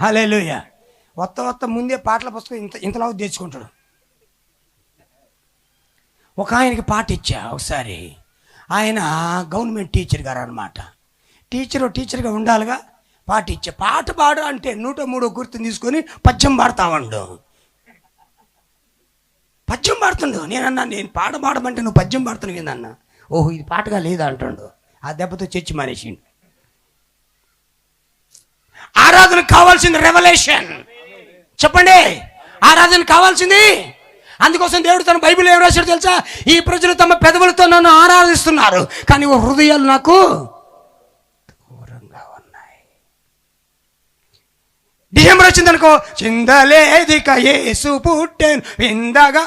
హల్లెలూయా. వత్త ముందే పాటల పుస్తకం ఇంతలా తెచ్చుకుంటాడు. ఒక ఆయనకి పాట ఇచ్చా ఒకసారి. ఆయన గవర్నమెంట్ టీచర్ గారు అనమాట. టీచర్గా ఉండాలిగా. పాట ఇచ్చా. పాట పాడు అంటే 103 గుర్తుని తీసుకొని పద్యం పాడతామండు. పద్యం పాడుతుండు. నేనన్నా నేను పాట పాడమంటే నువ్వు పద్యం పాడుతున్నావు ఏందన్నా. ఓహో ఇది పాటగా లేదా అంటుండు. ఆ దెబ్బతో చర్చి మానేసిండు. ఆరాధన కావాల్సింది రెవల్యూషన్. చెప్పండి, ఆరాధన కావాల్సింది. అందుకోసం దేవుడు తన బైబిల్ ఏం రాశాడు తెలుసా? ఈ ప్రజలు తమ పెదవులతో నన్ను ఆరాధిస్తున్నారు, కానీ ఓ హృదయాలు నాకు దూరంగా ఉన్నాయి. డిసెంబర్ వచ్చిందనుకో, చిందలేదిక యేసు పుట్టెను విందగా.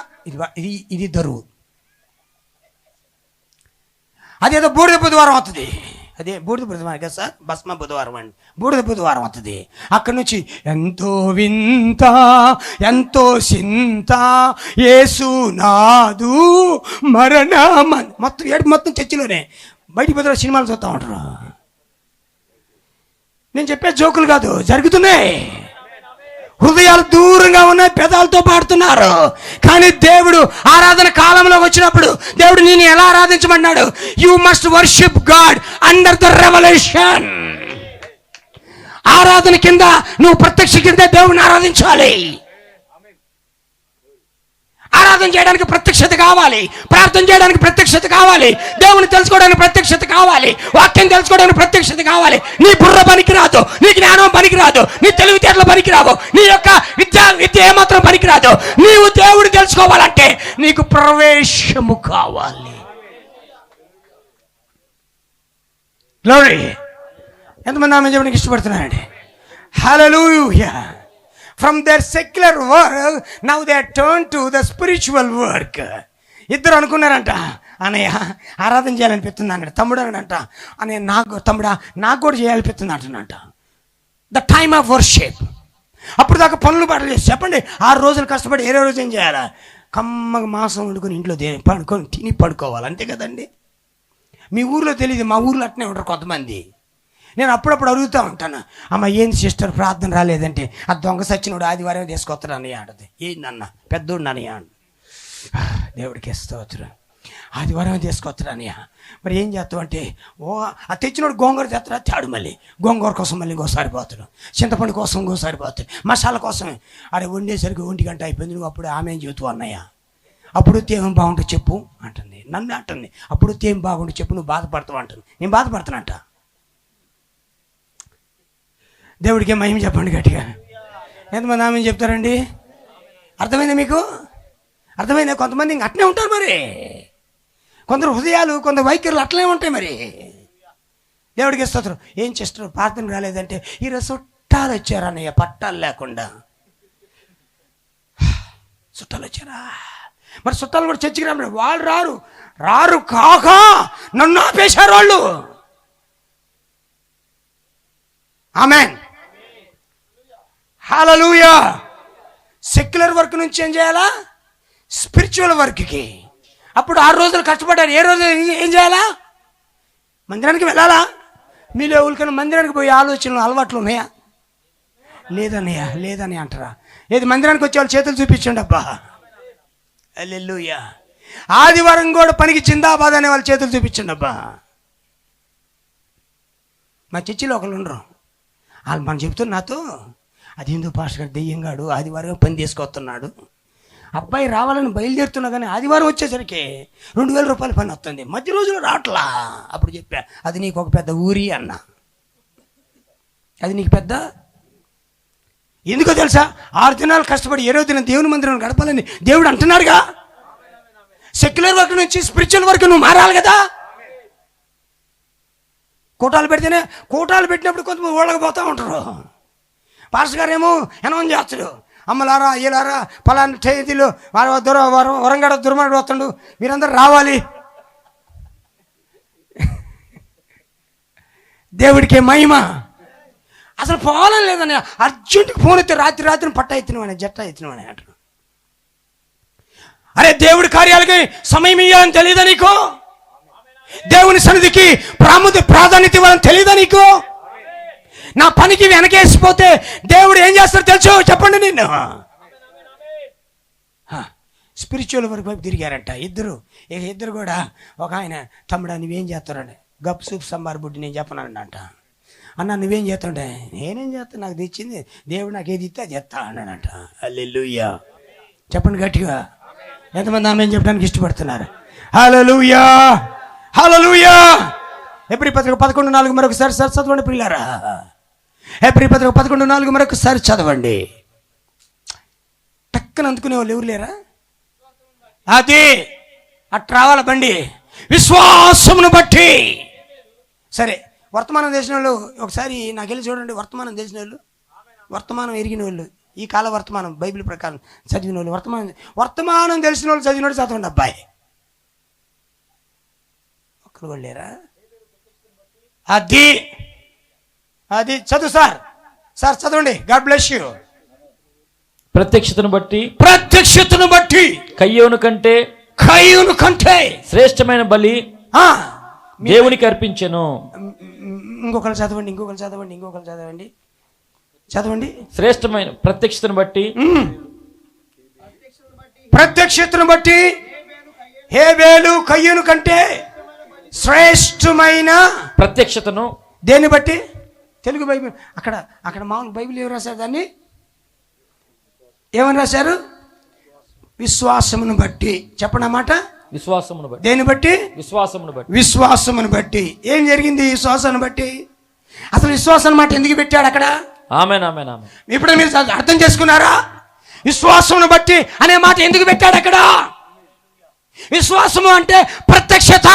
ఇది దరువు. అదేదో బూడిద బుధవారం అవుతుంది. అదే బూడిద బుధవారం కదా సార్, భస్మ బుధవారం అండి. బూడిద బుధవారం అవుతుంది. అక్కడి నుంచి ఎంతో వింత ఎంతో చింత యేసు నాదు మరణ మొత్తం చర్చిలోనే. బయటికి పోతే సినిమాలు చూస్తూ ఉంటారు. నేను చెప్పే జోకులు కాదు, జరుగుతున్నాయి. హృదయాలు దూరంగా ఉన్నాయి, పెదాలతో పాడుతున్నారు. కానీ దేవుడు ఆరాధన కాలంలో వచ్చినప్పుడు దేవుడు నేను ఎలా ఆరాధించమన్నాడు? You must worship God under the revelation. ఆరాధన కింద నువ్వు ప్రత్యక్ష కింద దేవుని ఆరాధించాలి. ఆరాధన చేయడానికి ప్రత్యక్షత కావాలి, ప్రార్థన చేయడానికి ప్రత్యక్షత కావాలి, దేవుని తెలుసుకోవడానికి ప్రత్యక్షత కావాలి, వాక్యం తెలుసుకోవడానికి ప్రత్యక్షత కావాలి. నీ బుర్ర పనికిరాదు, నీ జ్ఞానం పనికిరాదు, నీ తెలివితేటలు పనికిరావు, నీ యొక్క విద్య ఏమాత్రం పనికిరాదు. నీవు దేవుడు తెలుసుకోవాలంటే నీకు ప్రవేశము కావాలి. గ్లోరీ. ఎంతమంది ఆమె చెప్పడానికి ఇష్టపడుతున్నారండి? హల్లెలూయా. From their secular work, now they are turned to the spiritual work. ఇద్దరు అనుకున్నారంట, అన్నయ్య ఆరాధన చేయాలనిపిస్తుంది అన్నాడు. తమ్ముడు అన్నాడంట, అన్నయ్య నాకు కూడా చేయాలనిపిస్తుంది అంటున్నట. The time of worship. అప్పుడు దాకా పనులు పాటలు చేసి చెప్పండి. 6 రోజులు కష్టపడి 7వ రోజు ఏం చేయాలా? కమ్మగా మాంసం వండుకొని ఇంట్లో పడుకొని తిని పడుకోవాలి, అంతే కదండి. మీ ఊర్లో తెలియదు, మా ఊర్లో అట్నే ఉంటారు కొంతమంది. నేను అప్పుడప్పుడు అడుగుతూ ఉంటాను, అమ్మ ఏంది సిస్టర్ ప్రార్థన రాలేదంటే, ఆ దొంగ సచ్చినోడు ఆదివారం తీసుకొస్తాడు అన్నయ్య అంటది. ఏందన్న పెద్దోడు అన్నయ్య. దేవుడికి స్తోత్రం. ఆదివారం తీసుకొస్తాడు అన్నయ్య. మరి ఏం చేస్తావు అంటే, ఆ తెచ్చినోడు గోంగూర తెస్తాడా తేడు, మళ్ళీ గోంగూర కోసం మళ్ళీ ఇంకోసారి పోతాడు, చింతపండు కోసం ఇంకోసారి పోతాడు, మసాలా కోసం. అరే వండేసరికి 1 గంట అయిపోయింది, నువ్వు అప్పుడు ఆమె చెబుతావు అన్నయ్య. అప్పుడు ఏం బాగుంటుంది చెప్పు అంటుంది, నన్ను అంటుంది. అప్పుడు ఏం బాగుంటుంది చెప్పు, నువ్వు బాధపడతావు అంటుంది. నేను బాధపడతానంట. దేవుడికి మహిమ చెప్పండి గట్టిగా. ఎంతమంది ఆమె చెప్తారండి? అర్థమైందా మీకు? అర్థమైందా? కొంతమంది ఇంక అట్నే ఉంటారు. మరి కొందరు హృదయాలు, కొందరు వైఖరులు అట్లనే ఉంటాయి. మరి దేవుడికి స్తోత్రం. ఏం చేస్తారు ప్రార్థన రాలేదంటే, ఈరోజు చుట్టాలు వచ్చారా అన్నయ్య, పట్టాలు లేకుండా చుట్టాలు వచ్చారా. మరి చుట్టాలు కూడా చర్చికి రాబడి వాళ్ళు రారు కాక నన్ను ఆపేశారు వాళ్ళు. ఆమేన్. హల్లెలూయా. సెక్యులర్ వర్క్ నుంచి ఏం చేయాలా? స్పిరిచువల్ వర్క్కి. అప్పుడు 6 రోజులు కష్టపడ్డారు. ఏ రోజు ఏం చేయాలా? మందిరానికి వెళ్ళాలా? మీలో ఎవరికైనా మందిరానికి పోయే ఆలోచనలు అలవాట్లు ఉన్నాయా? లేదని అంటారా? ఏది మందిరానికి వచ్చే వాళ్ళు చేతులు చూపించండి అబ్బా. హల్లెలూయా. ఆదివారం కూడా పనికి జిందాబాద్ అనే వాళ్ళు చేతులు చూపించండి అబ్బా. మా చర్చిలో ఒకళ్ళు ఉండరు. వాళ్ళు మనం చెప్తున్నారు నాతో, అది హిందూ పాస్టర్ గారు దెయ్యంగాడు ఆదివారం పని తీసుకొస్తున్నాడు. అబ్బాయి రావాలని బయలుదేరుతున్నా కానీ ఆదివారం వచ్చేసరికి 2000 రూపాయల పని వస్తుంది, మధ్య రోజులు రావట్లా. అప్పుడు చెప్పా, అది నీకు ఒక పెద్ద ఊరి అన్న. అది నీకు పెద్ద ఎందుకో తెలుసా? 6 దినాలు కష్టపడి 7వ దినం దేవుని మందిరం గడపాలని దేవుడు అంటున్నాడుగా. సెక్యులర్ వర్క్ నుంచి స్పిరిచువల్ వర్క్ నువ్వు మారాలి కదా. కూటాలు పెట్టినప్పుడు కొంతమంది ఊళ్ళకి పోతూ ఉంటారు. పాస్టర్ గారు ఏమో అనౌన్స్ చేస్తాడు, అమ్మలారా అయ్యలారా పలానా తేదీలో వరంగడ దుర్మార్గుడు వస్తాడు, మీరందరూ రావాలి. దేవుడికి మహిమ. అసలు పోవాలని లేదని అర్జెంటుకి ఫోన్ ఎత్తే రాత్రి పట్ట ఎత్తినవాడిని, జట్ట ఎత్తినవాడిని అంటాడు. అరే దేవుడి కార్యాలకి సమయం ఇవ్వాలని తెలియదా నీకు? దేవుని సన్నిధికి ప్రాధాన్యత ఇవ్వాలని తెలియదా నీకు? నా పనికి వెనకేసిపోతే దేవుడు ఏం చేస్తాడో తెలుసు చెప్పండి. నిన్ను స్పిరిచువల్ వర్క్ వైపు తిరిగారంట ఇద్దరు కూడా. ఒక ఆయన, తమ్ముడా నువ్వేం చేస్తారండి? గప్ సూప్ సంబార్ బుడ్డి నేను చెప్పనంట. అన్న నువ్వేం చేస్తుండే? నేనేం చేస్తాను, నాకు తెచ్చింది దేవుడు, నాకు ఏది ఇస్తే అది చేస్తా అన్నాడంట. హల్లెలూయా చెప్పండి గట్టిగా. ఎంతమంది ఆమె చెప్పడానికి ఇష్టపడుతున్నారు? హల్లెలూయా హల్లెలూయా. హెబ్రీ పత్రిక 11:4 మరొకసారి చదవండి పిల్లారా. హెబ్రీ పత్రిక 11:4 మరొకసారి చదవండి. టక్కన అందుకునే వాళ్ళు ఎవరు లేరా? అది అట్లా రావాల బండి విశ్వాసమును బట్టి. సరే, వర్తమానం తెలిసిన వాళ్ళు ఒకసారి నాకు వెళ్ళి చూడండి. వర్తమానం తెలిసిన వాళ్ళు, వర్తమానం ఎరిగిన వాళ్ళు, ఈ కాల వర్తమానం బైబిల్ ప్రకారం చదివిన వాళ్ళు, వర్తమానం తెలిసిన వాళ్ళు చదివిన వాళ్ళు చదవండి అబ్బాయి. ఒక్కరు కూడా లేరా? అది చదువు సార్ చదవండి. God bless you. ప్రత్యక్షతను బట్టి కయ్యోను కంటే శ్రేష్టమైన బలి దేవునికి అర్పించెను. ఇంకొకరు చదవండి. శ్రేష్టమైన ప్రత్యక్షతను బట్టి హేబేలు కయ్యూను కంటే శ్రేష్టమైన ప్రత్యక్షతను. దేన్ని బట్టి? తెలుగు బైబిల్ అక్కడ మామూలు బైబిల్ ఎవరు రాశారు? దాన్ని ఏమని రాశారు? విశ్వాసమును బట్టి. చెప్పండి అన్నమాట. విశ్వాసమును బట్టి. దేని బట్టి? విశ్వాసమును బట్టి. ఏం జరిగింది విశ్వాసాన్ని బట్టి? అసలు విశ్వాసం అన్నమాట ఎందుకు పెట్టాడు అక్కడ? ఆమేన్. ఇప్పుడు మీరు అర్థం చేసుకున్నారా? విశ్వాసమును బట్టి అనే మాట ఎందుకు పెట్టాడు అక్కడ? విశ్వాసము అంటే ప్రత్యక్షత.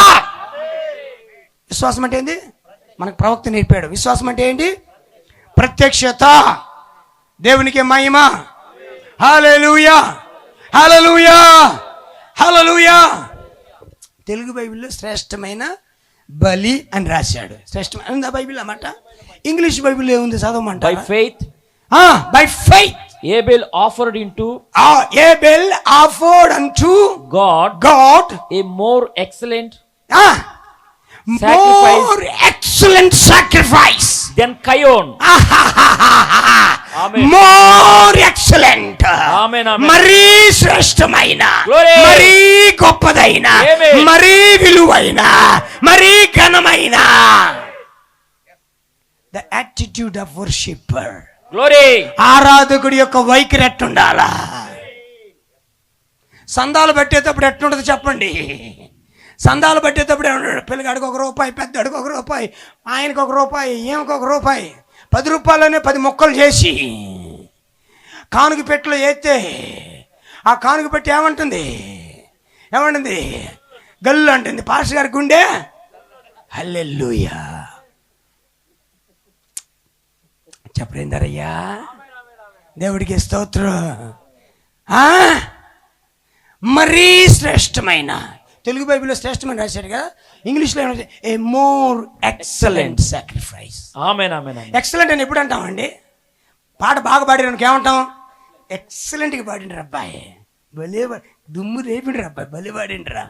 విశ్వాసం అంటే ఏంటి? మనకు ప్రవక్త నేర్పాడు. విశ్వాసం అంటే ఏంటి? ప్రత్యక్షత. దేవునికి మహిమ. హల్లెలూయా హల్లెలూయా హల్లెలూయా. తెలుగు బైబిల్లో శ్రేష్టమైన బలి అని రాశాడు. శ్రేష్టమైన బైబిల్ అన్నమాట. ఇంగ్లీష్ బైబిల్ ఏముంది చదవమంట? By faith Abel offered unto God a more excellent sacrifice than Cain. More excellent. Amen. మరీ శ్రేష్టమైన, మరీ గొప్పదైన, మరీ విలువైన, మరీ ఘనమైన. The attitude of worshipper. Glory. ఆరాధకుడి యొక్క వైఖరి ఎట్టుండాలా? సందాలు పెట్టేటప్పుడు ఎట్లుండదు చెప్పండి. సందాలు పెట్టేటప్పుడు ఏమన్నాడు? పిల్లగాడికి ₹1, పెద్దడికి ₹1, ఆయనకు ₹1, ఈమెకు ₹1, 10 రూపాయలనే 10 ముక్కలు చేసి కానుక పెట్టెలో వేస్తే ఆ కానుక పెట్టి ఏమంటుంది? గల్లు అంటుంది. పాస్టర్ గారి గుండె హల్లెలూయా చెప్పలేందరయ్యా. దేవుడికి స్తోత్రం. మరీ శ్రేష్టమైన. తెలుగు బైబిల్లో శ్రేష్టమైన రాశాడు కదా. ఇంగ్లీష్లో ఏమంటే ఏ మోర్ ఎక్సలెంట్ సాక్రిఫైస్. ఎక్సలెంట్ అని ఎప్పుడు అంటామండి? పాట బాగా పాడినానికి ఏమంటాం? ఎక్సలెంట్గా పాడిండ్రు అబ్బాయి, భలే దుమ్ము రేపిండ్రు అబ్బాయి, భలే పాడిండ్రా.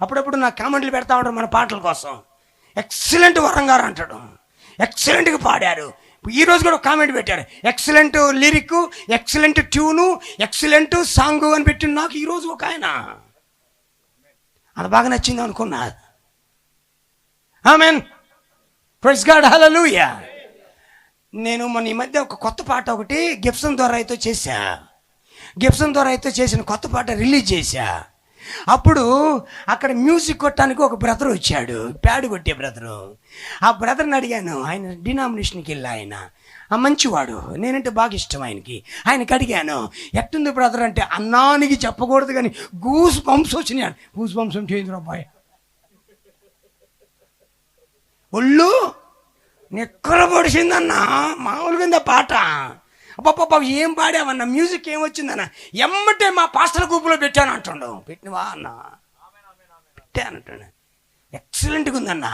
అప్పుడప్పుడు నాకు కామెంట్లు పెడతా ఉంటారు మన పాటల కోసం. ఎక్సలెంట్ వరంగారు అంటాడు, ఎక్సలెంట్గా పాడారు. ఈ రోజు కూడా కామెంట్ పెట్టారు, excellent lyric, excellent tune, excellent song అని పెట్టిండు నాకు ఈరోజు ఒక ఆయన. అది బాగా నచ్చింది అనుకున్నా. ఆమేన్, ప్రైజ్ గాడ్, హల్లెలూయా. నేను మొన్న ఈ మధ్య ఒక కొత్త పాట ఒకటి గిబ్సన్ ద్వారా అయితే చేసిన కొత్త పాట రిలీజ్ చేశా. అప్పుడు అక్కడ మ్యూజిక్ కొట్టడానికి ఒక బ్రదర్ వచ్చాడు, ప్యాడ్ కొట్టే బ్రదరు. ఆ బ్రదర్ని అడిగాను, ఆయన డినామినేషన్కి వెళ్ళి, ఆయన మంచివాడు, నేనంటే బాగా ఇష్టం ఆయనకి అడిగాను, ఎట్టుంది బ్రదర్ అంటే, అన్నానికి చెప్పకూడదు కానీ గూస్ బంప్స్ వచ్చినాయి. గూస్ బంప్స్ అంటే ఏంది అబ్బాయి, ఒళ్ళు నిక్కర పొడిచిందన్నా, మామూలుగా పాట. అబ్బాబ్బా ఏం పాడావన్నా, మ్యూజిక్ ఏం వచ్చిందన్న, ఎమ్మటే మా పాస్టర్ గ్రూపులో పెట్టాను అంటుండు. పెట్టినవా అన్న? పెట్టానంటాడు. ఎక్సలెంట్గా ఉందన్న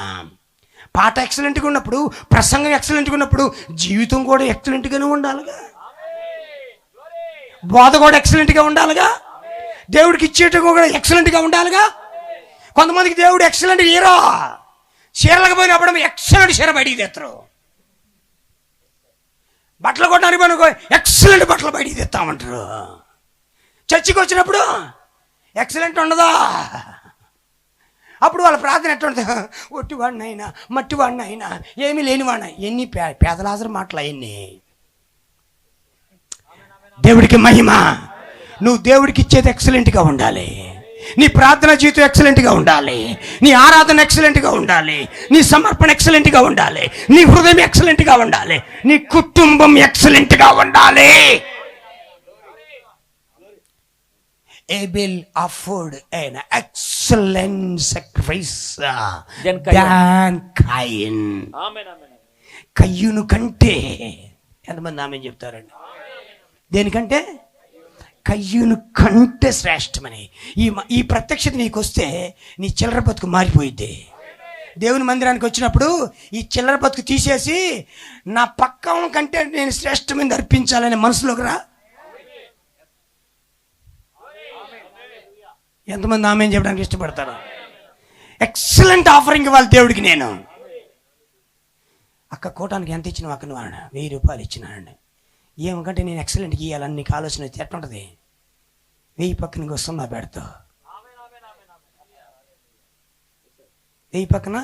పాట. ఎక్సలెంట్గా ఉన్నప్పుడు, ప్రసంగం ఎక్సలెంట్గా ఉన్నప్పుడు, జీవితం కూడా ఎక్సలెంట్గానే ఉండాలిగా, బోధ కూడా ఎక్సలెంట్గా ఉండాలిగా, దేవుడికి ఇచ్చేట కూడా ఎక్సలెంట్గా ఉండాలిగా. కొంతమందికి దేవుడు ఎక్సలెంట్ హీరో, చీరలకు పోయినప్పుడు ఎక్సలెంట్ చీర బయటికి తెస్తారు. బట్టలు కొట్టడానికి మనకు ఎక్సలెంట్ బట్టలు బయటికి తెస్తామంటారు. చర్చికి వచ్చినప్పుడు ఎక్సలెంట్ ఉండదా? అప్పుడు వాళ్ళ ప్రార్థన ఎట్లా ఉంటుంది? ఒట్టివాడిని అయినా మట్టివాడిని అయినా ఏమీ లేనివాడినా. ఎన్ని పేదలాజరు మాటలు అవన్నీ. దేవుడికి మహిమ. నువ్వు దేవుడికి ఇచ్చేది ఎక్సలెంట్గా ఉండాలి. నీ ప్రార్థన జీవితం ఎక్సలెంట్గా ఉండాలి. నీ ఆరాధన ఎక్సలెంట్గా ఉండాలి. నీ సమర్పణ ఎక్సలెంట్గా ఉండాలి. నీ హృదయం ఎక్సలెంట్గా ఉండాలి. నీ కుటుంబం ఎక్సలెంట్గా ఉండాలి. Abel offered an excellent sacrifice than Cain. కయ్యూను కంటే ఎంతమంది ఆమె చెప్తారండి? దేనికంటే? కయ్యూను కంటే శ్రేష్టమని. ఈ ప్రత్యక్షత నీకు వస్తే నీ చిల్లర బతుకు మారిపోయిద్ది. దేవుని మందిరానికి వచ్చినప్పుడు ఈ చిల్లర బతుకు తీసేసి నా పక్కం కంటే నేను శ్రేష్టమైనది అర్పించాలనే మనసులోకి రా. ఎంతమంది ఆమె చెప్పడానికి ఇష్టపడతారు? ఎక్సలెంట్ ఆఫరింగ్ ఇవ్వాలి దేవుడికి. నేను అక్క కోటానికి ఎంత ఇచ్చినావు? అక్క నువ్వు 1000 రూపాయలు ఇచ్చినానండి. ఏమంటే నేను ఎక్సలెంట్కి ఇవ్వాలని నీకు ఆలోచన అయితే ఎట్లా ఉంటుంది? 1000 పక్కన ఇంకో 0 పెడతావు. 1000 పక్కన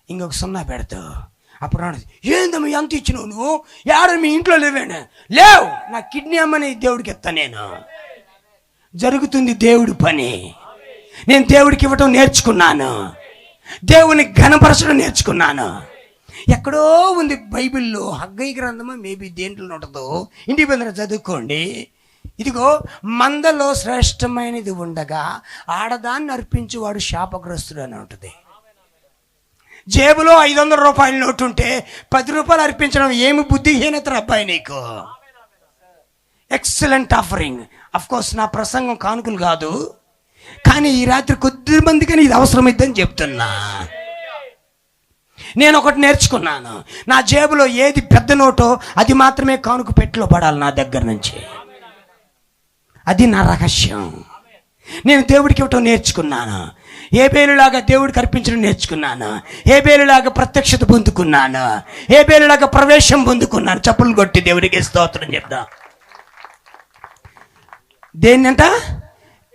ఇంకొక 0 పెడతావు. అప్పుడు ఏందమ్మా ఎంత ఇచ్చినావు నువ్వు? మీ ఇంట్లో లేవేనా? లేవు. నా కిడ్నీ అమ్మని దేవుడికి ఇస్తా. నేను జరుగుతుంది దేవుడి పని. నేను దేవుడికి ఇవ్వటం నేర్చుకున్నాను. దేవుని ఘనపరచడం నేర్చుకున్నాను. ఎక్కడో ఉంది బైబిల్లో, హగ్గయి గ్రంథమా మేబీ దేంట్లో ఉంటుందో, ఇంటికి పోయిన చదువుకోండి. ఇదిగో మందలో శ్రేష్టమైనది ఉండగా ఆడదాన్ని అర్పించేవాడు శాపగ్రస్తుడు అని ఉంటుంది. జేబులో 500 రూపాయల నోటు ఉంటే 10 రూపాయలు అర్పించడం ఏమి బుద్ధిహీనత అబ్బాయి నీకు? Excellent offering. అఫ్కోర్స్ నా ప్రసంగం కానుకలు కాదు, కానీ ఈ రాత్రి కొద్ది మందికని ఇది అవసరమైద్దని చెప్తున్నా. నేను ఒకటి నేర్చుకున్నాను. నా జేబులో ఏది పెద్ద నోటో అది మాత్రమే కానుక పెట్టెలో పడాలి నా దగ్గర నుంచి. అది నా రహస్యం. నేను దేవుడికి ఇవ్వటం నేర్చుకున్నాను. హేబేలులాగా దేవుడికి అర్పించడం నేర్చుకున్నాను. హేబేలులాగా ప్రత్యక్షత పొందుకున్నాను. హేబేలులాగా ప్రవేశం పొందుకున్నాను. చప్పులు కొట్టి దేవుడికి స్తోత్రం చెప్తా. దేన్నంట?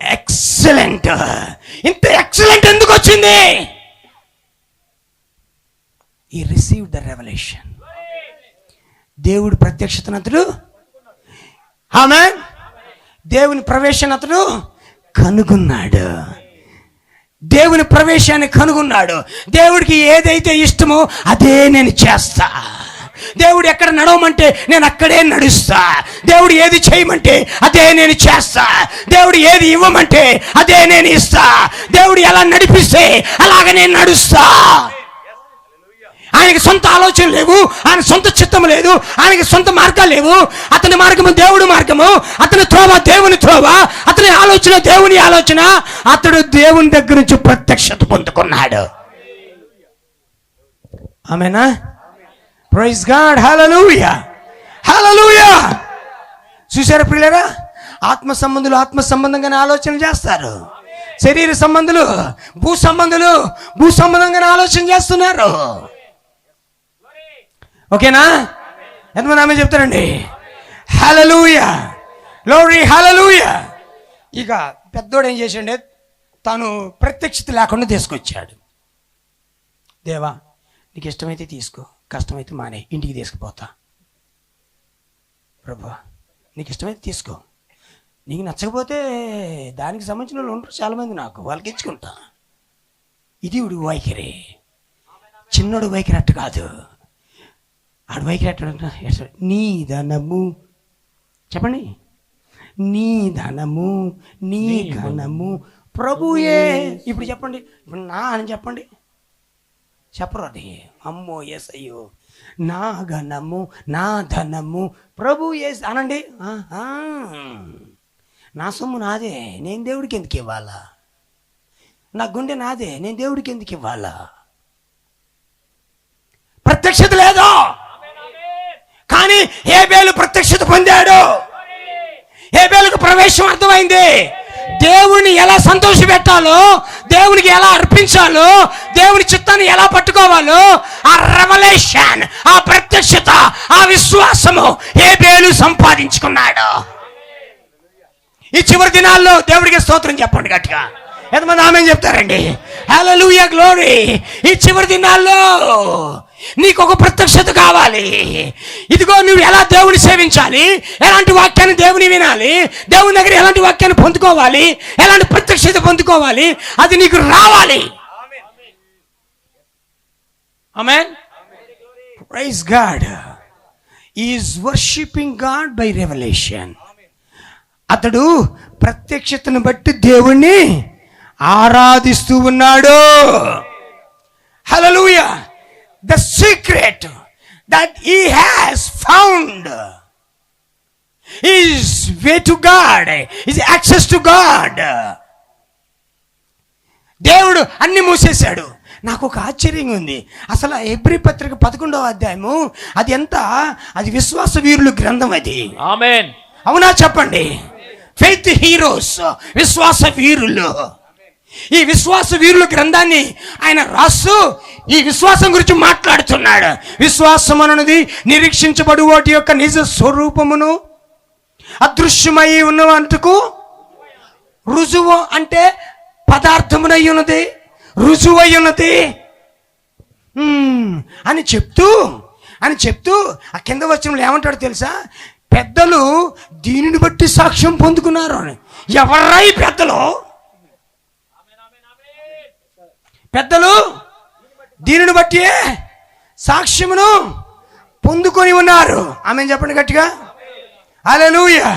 ఎక్సలెంట్. ఇంత ఎక్సలెంట్ ఎందుకు వచ్చింది? ఈ రిసీవ్ ద రెవల్యూషన్. దేవుడి ప్రత్యక్షతను అతడు, ఆమేన్, దేవుని ప్రవేశాన్ని అతడు కనుగొన్నాడు. దేవుని ప్రవేశాన్ని కనుగొన్నాడు. దేవుడికి ఏదైతే ఇష్టమో అదే నేను చేస్తా. దేవుడు ఎక్కడ నడవమంటే నేను అక్కడే నడుస్తా. దేవుడు ఏది చేయమంటే అదే నేను చేస్తా. దేవుడు ఏది ఇవ్వమంటే అదే నేను ఇస్తా. దేవుడు ఎలా నడిపిస్తే అలాగ నేను నడుస్తా. ఆయనకి సొంత ఆలోచన లేవు, ఆయన సొంత చిత్తం లేదు, ఆయనకి సొంత మార్గాలు లేవు. అతని మార్గము దేవుడి మార్గము, అతని త్రోవ దేవుని త్రోవ, అతని ఆలోచన దేవుని ఆలోచన. అతడు దేవుని దగ్గర నుంచి ప్రత్యక్షత పొందుకున్నాడు. ఆమేనా? Praise God. Hallelujah, hallelujah. చూసారా ప్రియులారా? ఆత్మ సంబంధులు ఆత్మ సంబంధంగానే ఆలోచన చేస్తారు. శరీర సంబంధులు భూ సంబంధంగానే ఆలోచన చేస్తున్నారు. ఓకేనా? ఎంతమంది ఆమె చెప్తారండి? హల్లెలూయా, గ్లోరీ, హల్లెలూయా. ఇక పెద్దోడు ఏం చేశాడే? తాను ప్రత్యక్షత లేకుండా తీసుకొచ్చాడు. దేవా నీకు ఇష్టమైతే తీసుకో, కష్టమైతే మానే, ఇంటికి తీసుకుపోతా. ప్రభా నీకు ఇష్టమైతే తీసుకో, నీకు నచ్చకపోతే దానికి సంబంధించిన వాళ్ళు ఉంటారు చాలామంది, నాకు వాళ్ళకి ఇచ్చుకుంటా. ఇది ఉడి వైఖరి. చిన్నోడు వైఖరి అట్టు కాదు. ఆడు వైఖరి అట్టు. నీ ధనము, చెప్పండి, నీ ధనము నీ ఘనము ప్రభుయే. ఇప్పుడు చెప్పండి, ఇప్పుడు నా అని చెప్పండి. చెప్పరు అది. అమ్మో ఎస్ అయ్యో, నా ఘనము నా ధనము ప్రభు ఎస్ అనండి. నా సొమ్ము నాదే, నేను దేవుడికి ఎందుకు ఇవ్వాలా? నా గుండె నాదే, నేను దేవుడికి ఎందుకు ఇవ్వాలా? ప్రత్యక్షత లేదు, కానీ హేబేలు ప్రత్యక్షత పొందాడు. హేబేలుకు ప్రవేశం అర్థమైంది. దేవుని ఎలా సంతోష పెట్టాలో, దేవునికి ఎలా అర్పించాలో, దేవుని చిత్తాన్ని ఎలా పట్టుకోవాలో, ఆ రెవల్యూషన్, ఆ ప్రత్యక్షత, ఆ విశ్వాసము హేబేలు సంపాదించుకున్నాడు. ఈ చివరి దినాల్లో దేవుడికి స్తోత్రం చెప్పండి గట్టిగా. ఎంతమంది ఆమేన్ చెప్తారండి? హల్లెలూయా, గ్లోరీ. ఈ చివరి దినాల్లో నీకు ఒక ప్రత్యక్షత కావాలి. ఇదిగో నువ్వు ఎలా దేవుని సేవించాలి, ఎలాంటి వాక్యాన్ని దేవుని వినాలి, దేవుని దగ్గర ఎలాంటి వాక్యాన్ని పొందుకోవాలి, ఎలాంటి ప్రత్యక్షత పొందుకోవాలి, అది నీకు రావాలి. Amen. Praise God. He is worshiping God by revelation. అతడు ప్రత్యక్షతను బట్టి దేవుణ్ణి ఆరాధిస్తూ ఉన్నాడు. హల్లెలూయా. The secret that he has found is way to God, is access to God. దేవుడు అన్ని మూసేశాడు. నాకు ఒక ఆశ్చర్యంగా ఉంది. అసలు హెబ్రీ పత్రిక 11వ అధ్యాయము అది ఎంత, అది విశ్వాస వీరుల గ్రంథం అది. ఆమేన్. అవునా చెప్పండి? ఫెయిత్ హీరోస్, విశ్వాస వీరులు. ఈ విశ్వాస వీరుల గ్రంథాన్ని ఆయన రాస్తూ ఈ విశ్వాసం గురించి మాట్లాడుతున్నాడు. విశ్వాసం అన్నది నిరీక్షించబడు వాటి యొక్క నిజ స్వరూపమును అదృశ్యమై ఉన్నందుకు రుజువు, అంటే పదార్థమునై ఉన్నది, రుజువై ఉన్నది అని చెప్తూ ఆ కింద వచనంలో ఏమంటాడు తెలుసా? పెద్దలు దీనిని బట్టి సాక్ష్యం పొందుకున్నారు అని. ఎవర్రాయి పెద్దలు? పెద్దలు దీనిని బట్టి సాక్ష్యమును పొందుకొని ఉన్నారు. ఆమేన్ చెప్పండి గట్టిగా. హల్లెలూయా.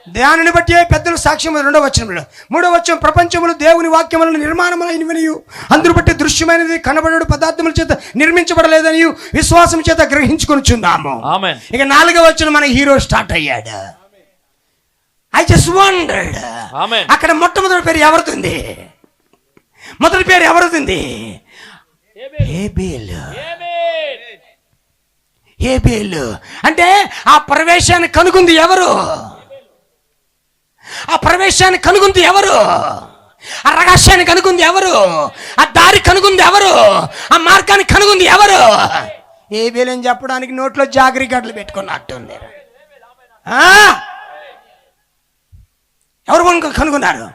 దానిని బట్టి పెద్దలు సాక్ష్యం. 2వ వచనంలో 3వ వచనం, ప్రపంచములు దేవుని వాక్యములను నిర్మాణమైనవనియు అందును బట్టి దృశ్యమైనది కనబడు పదార్థముల చేత నిర్మించబడలేదని విశ్వాసం చేత గ్రహించుకొనుచున్నాము. ఆమేన్. ఇక 4వ వచనం మన హీరో స్టార్ట్ అయ్యాడు. I just wondered. ఆమేన్. అక్కడ మొట్టమొదటి పేరు ఎవరిది? మొదటి పేరు ఎవరిది? హేబేలు. అంటే ఆ ప్రవేశాన్ని కనుగొంది ఎవరు? ఆ ప్రవేశాన్ని కనుగొంది ఎవరు? ఆ రహస్యాన్ని కనుగొంది ఎవరు? ఆ దారి కనుగొంది ఎవరు? ఆ మార్గాన్ని కనుగొంది ఎవరు? హేబేలు అని చెప్పడానికి నోట్లో జాగరి గడ్డలు పెట్టుకున్నట్టుంది. ఎవరు కనుగొన్నారు?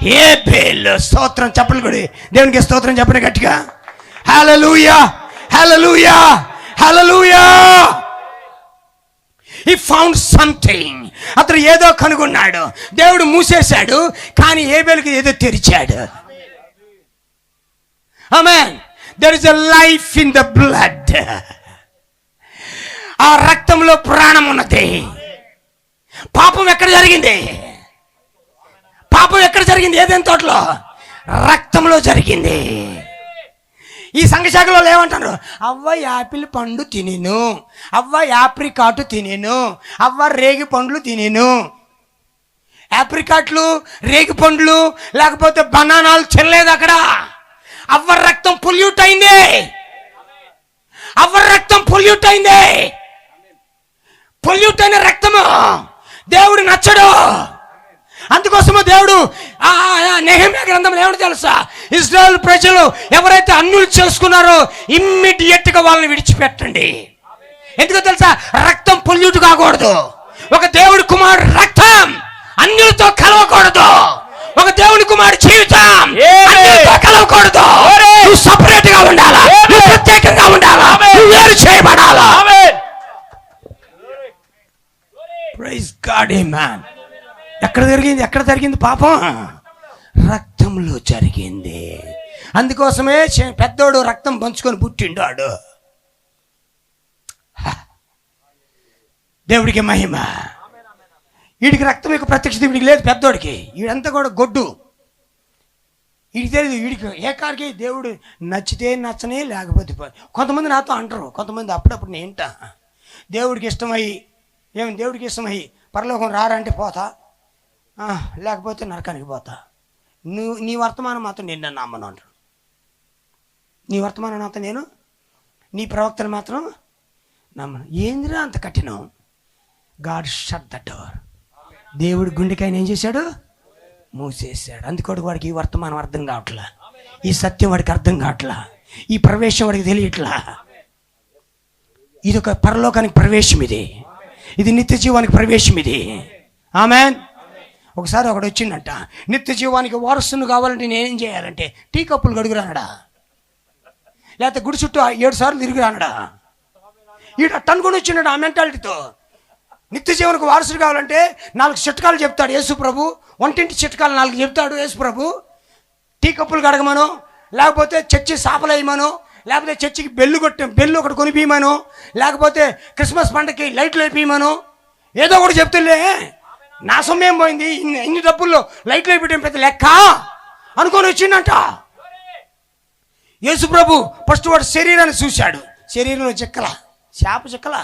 హేబేలు. స్తోత్రం చెప్పండి కూడా, దేవునికి స్తోత్రం చెప్పండి గట్టిగా. Hallelujah, hallelujah, hallelujah. He found something. అతను ఏదో కనుగొన్నాడు. దేవుడు మూసేశాడు, కానీ హేబేలుకి ఏదో తెరిచాడు. ఆమేన్. There is a life in the blood. ఆ రక్తంలో ప్రాణం ఉన్నది. పాపం ఎక్కడ జరిగింది? పాపం ఎక్కడ జరిగింది? ఏదైనా తోటలో రక్తంలో జరిగింది. ఈ సంఘశాఖలో ఏమంటారు? అవ్వ యాపిల్ పండు తినేను, అవ్వ యాప్రికాటు తినేను, అవ్వ రేగి పండ్లు తినేను. యాప్రికాట్లు, రేగి పండ్లు లేకపోతే బనానాలు తినలేదు అక్కడ. అవ్వ రక్తం పొల్యూట్ అయింది. అవ్వ రక్తం పొల్యూట్ అయింది. పొల్యూట్ అయిన రక్తము దేవుడు నచ్చడు. అందుకోసము దేవుడు నెహెమ్యా గ్రంథంలో ఏమని తెలుసా? ఇశ్రాయేలు ప్రజలు ఎవరైతే అన్యులు చేసుకున్నారో ఇమ్మీడియట్ గా వాళ్ళని విడిచిపెట్టండి. ఎందుకో తెలుసా? రక్తం పొల్యూట్ కాకూడదు. ఒక దేవుడి కుమారుడు రక్తం అన్యులతో కలవకూడదు. ఒక దేవుని కుమారుడు జీవితం అన్యులతో కలవకూడదు. నువ్వు సపరేట్ గా ఉండాలా, నువ్వు ప్రత్యేకంగా ఉండాలా, నువ్వు వేరు చేయబడాలా. Praise God. ఆమేన్. ఎక్కడ జరిగింది పాపం? రక్తంలో జరిగింది. అందుకోసమే పెద్దోడు రక్తం పంచుకొని పుట్టిండాడు. దేవుడికి మహిమ. వీడికి రక్తం యొక్క ప్రత్యక్షత వీడికి లేదు, పెద్దోడికి. వీడంతా కూడా గొడ్డు. వీడికి తెలియదు. వీడికి ఏకారికి దేవుడు నచ్చితే నచ్చని, లేకపోతే కొంతమంది నాతో అంటారు, కొంతమంది అప్పుడప్పుడు నేంట దేవుడికి ఇష్టమయ్యి, ఏమి దేవుడికి ఇష్టమయ్యి పరలోకం రారంటే పోతా, లేకపోతే నరకానికి పోతా. నీ వర్తమానం మాత్రం నేను నమ్మను అంటారు. నీ వర్తమానం మాత్రం నేను, నీ ప్రవక్తను మాత్రం నమ్మను. ఏందిరా అంత కఠినం? God shut the door. దేవుడి గుండెకాయని ఏం చేశాడు? మూసేశాడు. అందుకోటి వాడికి ఈ వర్తమానం అర్థం కావట్లా, ఈ సత్యం వాడికి అర్థం కావట్లా, ఈ ప్రవేశం వాడికి తెలియట్లా. ఇది ఒక పరలోకానికి ప్రవేశం, ఇది నిత్య జీవానికి ప్రవేశం ఇది. ఆమేన్. ఒకసారి ఒకడు వచ్చిందంట, నిత్య జీవానికి వారసును కావాలంటే నేనేం చేయాలంటే టీ కప్పులు గడుగురానడా, లేకపోతే గుడి చుట్టూ 7 సార్లు తిరిగిరానడా. ఈడ టన్నుకొని వచ్చిండడు ఆ మెంటాలిటీతో. నిత్య జీవనకు వారసుడు కావాలంటే 4 చిట్కాలు చెప్తాడు యేసు ప్రభు, వంటింటి చిట్కాలు 4 చెప్తాడు యేసు ప్రభు. టీ కప్పులు కడగమను, లేకపోతే చర్చి సాపలేయమను, లేకపోతే చర్చికి బెల్లు ఒకటి కొనిపించమను, లేకపోతే క్రిస్మస్ పండగకి లైట్లు వేపిమను, ఏదో ఒకటి చెప్తులే. నా సమయం పోయింది, ఇన్ని డబ్బుల్లో లైట్లు వేయటం పెద్ద లెక్క అనుకొని వచ్చిందంట. యేసు ప్రభు ఫస్ట్ వాడు శరీరాన్ని చూశాడు, శరీరంలో చిక్కల, చేప చిక్కల,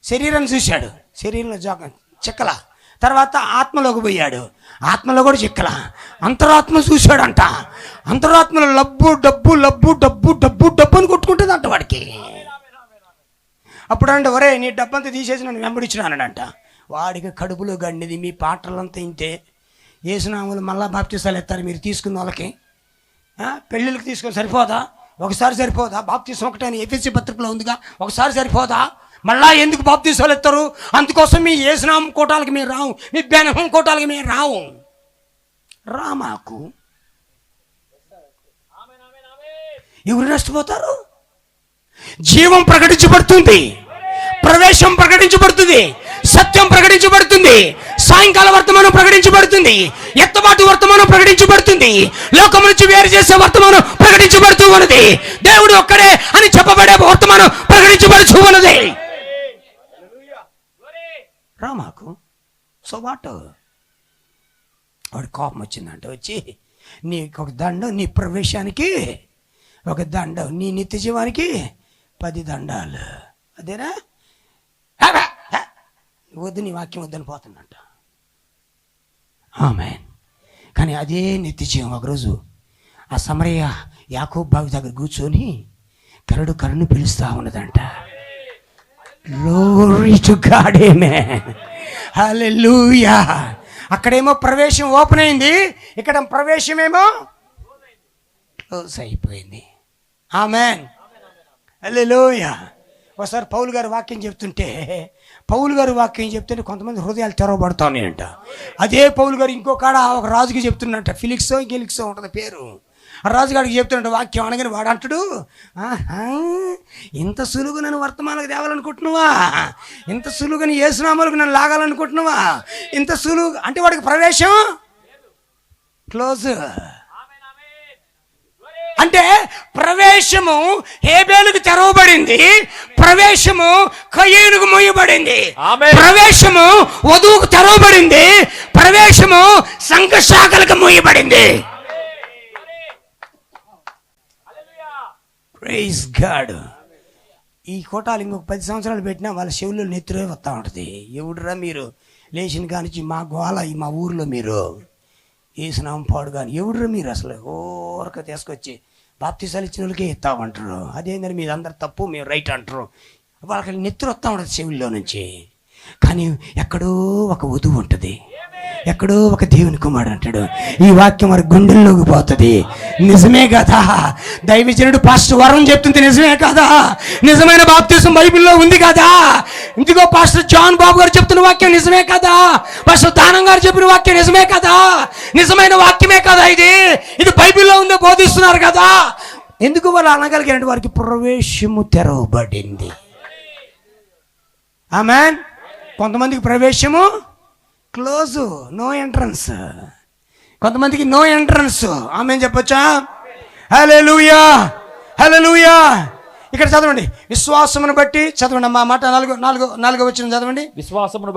శరీరాన్ని చూశాడు, శరీరంలో చిక్కల. తర్వాత ఆత్మలోకి పోయాడు, ఆత్మలో కూడా చిక్కల. అంతరాత్మ చూశాడంట, అంతరాత్మలో లబ్బు డబ్బు లబ్బు డబ్బు డబ్బు డబ్బు అని కొట్టుకుంటుందంట వాడికి. అప్పుడు అంటే ఒరే నీ డబ్బంతా తీసేసి నన్ను వెంబడించినానంట. వాడికి కడుపులో గండిది. మీ పాటలంతా ఇంతే. యేసునామములో మళ్ళా బాప్తిసాలు ఎత్తారు మీరు తీసుకున్న వాళ్ళకి. పెళ్ళిళ్ళకి తీసుకొని సరిపోదా? ఒకసారి సరిపోదా? బాప్తిసం ఒకటే అని ఎఫెసీ పత్రికలో ఉందిగా, ఒకసారి సరిపోదా? మళ్ళా ఎందుకు బాప్తిసాలు ఎత్తారు? అందుకోసం మీ యేసునామం కోటాలకి మేము రావు, మీ బెనహం కోటాలకి మేము రావు. రామాకు ఎవరు నష్టపోతారు? జీవం ప్రకటించబడుతుంది, ప్రవేశం ప్రకటించబడుతుంది, సత్యం ప్రకటించబడుతుంది, సాయంకాల వర్తమానం ప్రకటించబడుతుంది, ఎత్తబాటు వర్తమానం ప్రకటించబడుతుంది, లోకం నుంచి వేరు చేసే వర్తమానం ప్రకటించబడుతూ ఉన్నది. దేవుడు ఒక్కడే అని చెప్పబడే వర్తమానం ప్రకటించబడుతూ ఉన్నది. రామాకు సోబాటు వాడు కోపం వచ్చిందంట. వచ్చి నీకు ఒక దండం, నీ ప్రవేశానికి ఒక దండం, నీ నిత్య జీవానికి 10 దండాలు. అదేనా? వద్దు, నీ వాక్యం వద్దని పోతుందంట. ఆమేన్. కానీ అదే నిత్య జీవం ఒకరోజు ఆ సమరయ్య యాకోబు బావి దగ్గర కూర్చొని కరుణను పిలుస్తా ఉన్నదంట. గ్లోరీ టు గాడ్, ఆమేన్, హల్లెలూయా. అక్కడేమో ప్రవేశం ఓపెన్ అయింది, ఇక్కడ ప్రవేశమేమో క్లోజ్ అయిపోయింది. ఆమేన్, హల్లెలూయా. ఒకసారి పౌలు గారు వాక్యం చెప్తుంటే కొంతమంది హృదయాలు తెరవబడతా ఉన్నాయంట. అదే పౌలు గారు ఇంకో కాడ ఒక రాజుకి చెప్తున్నట్ట, ఫిలిక్సో గెలిక్సో ఉంటుంది పేరు. ఆ రాజుగాడికి చెప్తున్నట్టు వాక్యం అనగానే వాడు అంటాడు, ఇంత సులువుగా నన్ను వర్తమానాలకు తేవాలనుకుంటున్నావా? ఇంత సులువుగా నీ యేసునామాలకు నన్ను లాగాలనుకుంటున్నావా? ఇంత సులువు అంటే వాడికి ప్రవేశం క్లోజ్. అంటే ప్రవేశము హేబేలుకు తెరవబడింది, ప్రవేశము కయీనుకు మూయబడింది, ప్రవేశము వధువుకు తెరవబడింది, ప్రవేశము సంఘ శాఖలకు మూయబడింది. Praise God. ఈ కోటాలు ఇంకొక 10 సంవత్సరాలు పెట్టినా వాళ్ళ చెవుల్లో నెత్తురే వస్తూ ఉంటుంది. ఎవడురా మీరు లేచిన కానించి మా గోళ మా ఊర్లో మీరు ఏసునామం పాడు కానీ ఎవడురా మీరు అసలు ఊరక తీసుకొచ్చి బాప్తిసాలు ఇచ్చిన వాళ్ళకే ఇస్తామంటారు. అదేందని మీరు అందరు తప్పు, మేము రైట్ అంటారు. వాళ్ళకి నెత్తురు వస్తూ ఉంటుంది చెవుల్లో నుంచి. కానీ ఎక్కడో ఒక వధువు ఉంటుంది, ఎక్కడో ఒక దేవుని కుమారుడు అంటాడు. ఈ వాక్యం వారి గుండెల్లోకి పోతుంది. నిజమే కదా? దైవజనుడు పాస్టర్ వరం చెప్తుంది, నిజమే కదా? నిజమైన బాప్తిసం బైబిల్లో ఉంది కదా? ఇందుకో పాస్టర్ జాన్ బాబు గారు చెప్తున్న వాక్యం నిజమే కదా? పాస్టర్ దానం గారు చెప్పిన వాక్యం నిజమే కదా? నిజమైన వాక్యమే కదా ఇది బైబిల్లో ఉందో బోధిస్తున్నారు కదా? ఎందుకు వాళ్ళు అనగలిగినట్టు వారికి ప్రవేశము తెరవబడింది. ఆమేన్. కొంతమందికి ప్రవేశము క్లోజ్, నో ఎంట్రన్స్. కొంతమందికి నో ఎంట్రన్స్. ఆమేన్ చెప్పొచ్చా? హల్లెలూయా, హల్లెలూయా. ఇక్కడ చదవండి, విశ్వాసమును బట్టి చదవండి అమ్మా మాట. 4వ వచనం చదవండి. విశ్వాసమును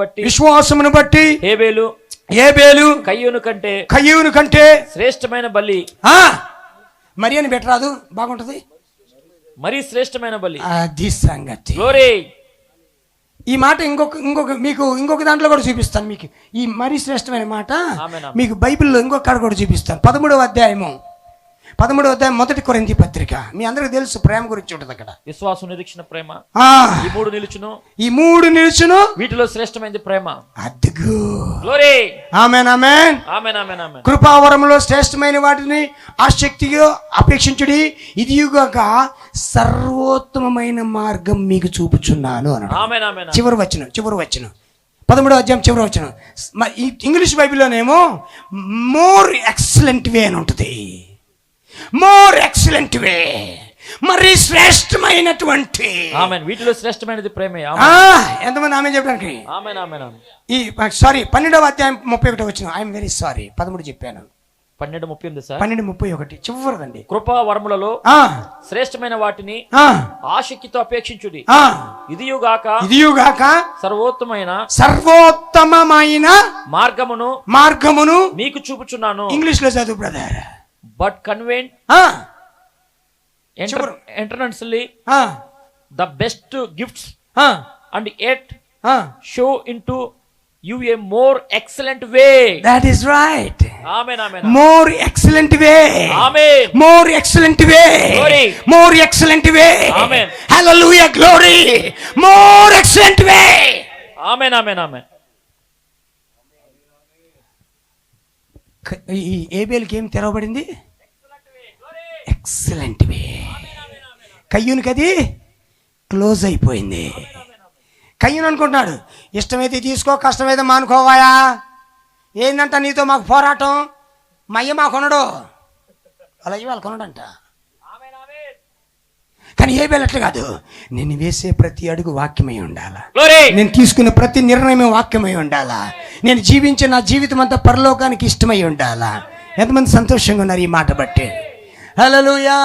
బట్టి హేబేలు కయ్యూను కంటే శ్రేష్టమైన బలి. మరి అని పెట్టరాదు, బాగుంటది. మరి శ్రేష్టమైన బలి, అది సంగతి. గ్లోరీ. ఈ మాట ఇంకొక దాంట్లో కూడా చూపిస్తాను మీకు. ఈ మరీ శ్రేష్టమైన మాట మీకు బైబిల్లో ఇంకొక కాడ కూడా చూపిస్తాను. 13వ అధ్యాయము 13వ అధ్యాయం 1 కొరింథీ పత్రిక. మీ అందరికి తెలుసు ప్రేమ గురించి ఉంటుంది అక్కడ. విశ్వాసం, నిరీక్షణ, ప్రేమ, ఆ ఈ మూడు నిలుచును, ఈ మూడు నిలుచును, వీటిలో శ్రేష్టమైనది ప్రేమ. అద్దుగు. గ్లోరీ. ఆమేన్ ఆమేన్ ఆమేన్ ఆమేన్ ఆమేన్. కృపావరములో శ్రేష్టమైన వాటిని ఆసక్తిగా అపేక్షించుడి, ఇదియుగాక సర్వోత్తమమైన మార్గం మీకు చూపుచున్నాను అన్నాడు. ఆమేన్ ఆమేన్. చివరి వచనం 13వ అధ్యాయం చివరి వచనం. ఇంగ్లీష్ బైబిల్లోనేమో మోర్ ఎక్సలెంట్ వే అని ఉంటుంది. మోర్ ఎక్సలెంట్ వే, మరి శ్రేష్టమైనటువంటి. ఆమేన్. వీటిలో శ్రేష్టమైనది ప్రేమే. ఎంతమంది ఆమె చెప్పడానికి? ఆమేన్ ఆమేన్ ఆమేన్. ఈ 12వ అధ్యాయం 31 వచనం. ఐఎమ్ వెరీ సారీ, 13 చెప్పాను. 12:30 సార్. 12:31 చివరిదండి. కృపా వరములలో శ్రేష్టమైన వాటిని ఆసక్తితో అపేక్షించుడి, ఇదియుగాక సర్వోత్తమమైన మార్గమును మీకు చూపుచున్నాను. ఇంగ్లీష్ లో చదువు brother. But convent entrancely the best gifts and at show into you a more excellent way. That is right. Amen amen. More excellent way. Amen. More excellent way. Glory. More excellent way. Amen. Hallelujah, glory. More excellent way. Amen amen amen. ఈ ఏబేల్కి ఏం తెరవబడింది? Excellent వే. కయ్యూనికి అది close అయిపోయింది. కయ్యూను అనుకుంటున్నాడు, ఇష్టమైతే తీసుకో, కష్టమైతే మానుకోవాయా, ఏందంట నీతో మాకు పోరాటం, మా అయ్య మాకు కొనడు, అలా వాళ్ళు కొనడంట. కానీ ఏబేలు అట్లా కాదు, నేను వేసే ప్రతి అడుగు వాక్యమై ఉండాలా, నేను తీసుకున్న ప్రతి నిర్ణయమే వాక్యమై ఉండాలా, నేను జీవించే నా జీవితం అంతా పరలోకానికి ఇష్టమై ఉండాలా. ఎంతమంది సంతోషంగా ఉన్నారు ఈ మాట బట్టి? హల్లెలూయా.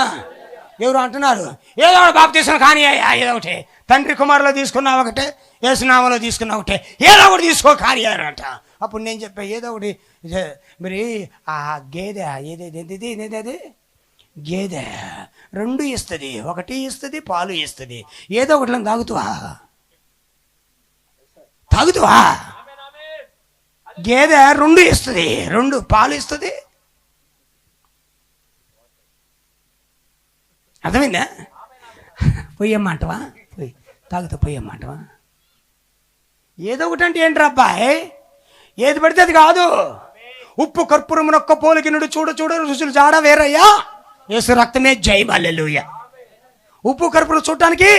ఎవరు అంటున్నారు, ఏదో ఒకటి బాప్తీసం కానీ ఏదో ఒకటి, తండ్రి కుమారులో తీసుకున్నా ఒకటే, యేసునామలో తీసుకున్నా ఒకటే, ఏదో ఒకటి తీసుకో కానీ అంట. అప్పుడు నేను చెప్పా, ఏదో ఒకటి మరి ఆ గేదె ఏదేది గేదె 2 ఇస్తుంది, ఒకటి ఇస్తుంది, పాలు ఇస్తుంది, ఏదో ఒకటి తాగుతావా? గేదె 2 ఇస్తుంది, 2 పాలు ఇస్తుంది. అర్థమైందా? పోయమ్మంటవా? తాగుతా పోయమ్మంటవా? ఏదో ఒకటి అంటే ఏంట్రా అబ్బాయి, ఏది పడితే అది కాదు. ఉప్పు కర్పూరమునొక్క పోలికినుడు చూడ రుచులు జాడ వేరయ్యా, యేసు రక్తమే జై. హల్లెలూయా. ఉప్పు కర్పూరం చూడటానికి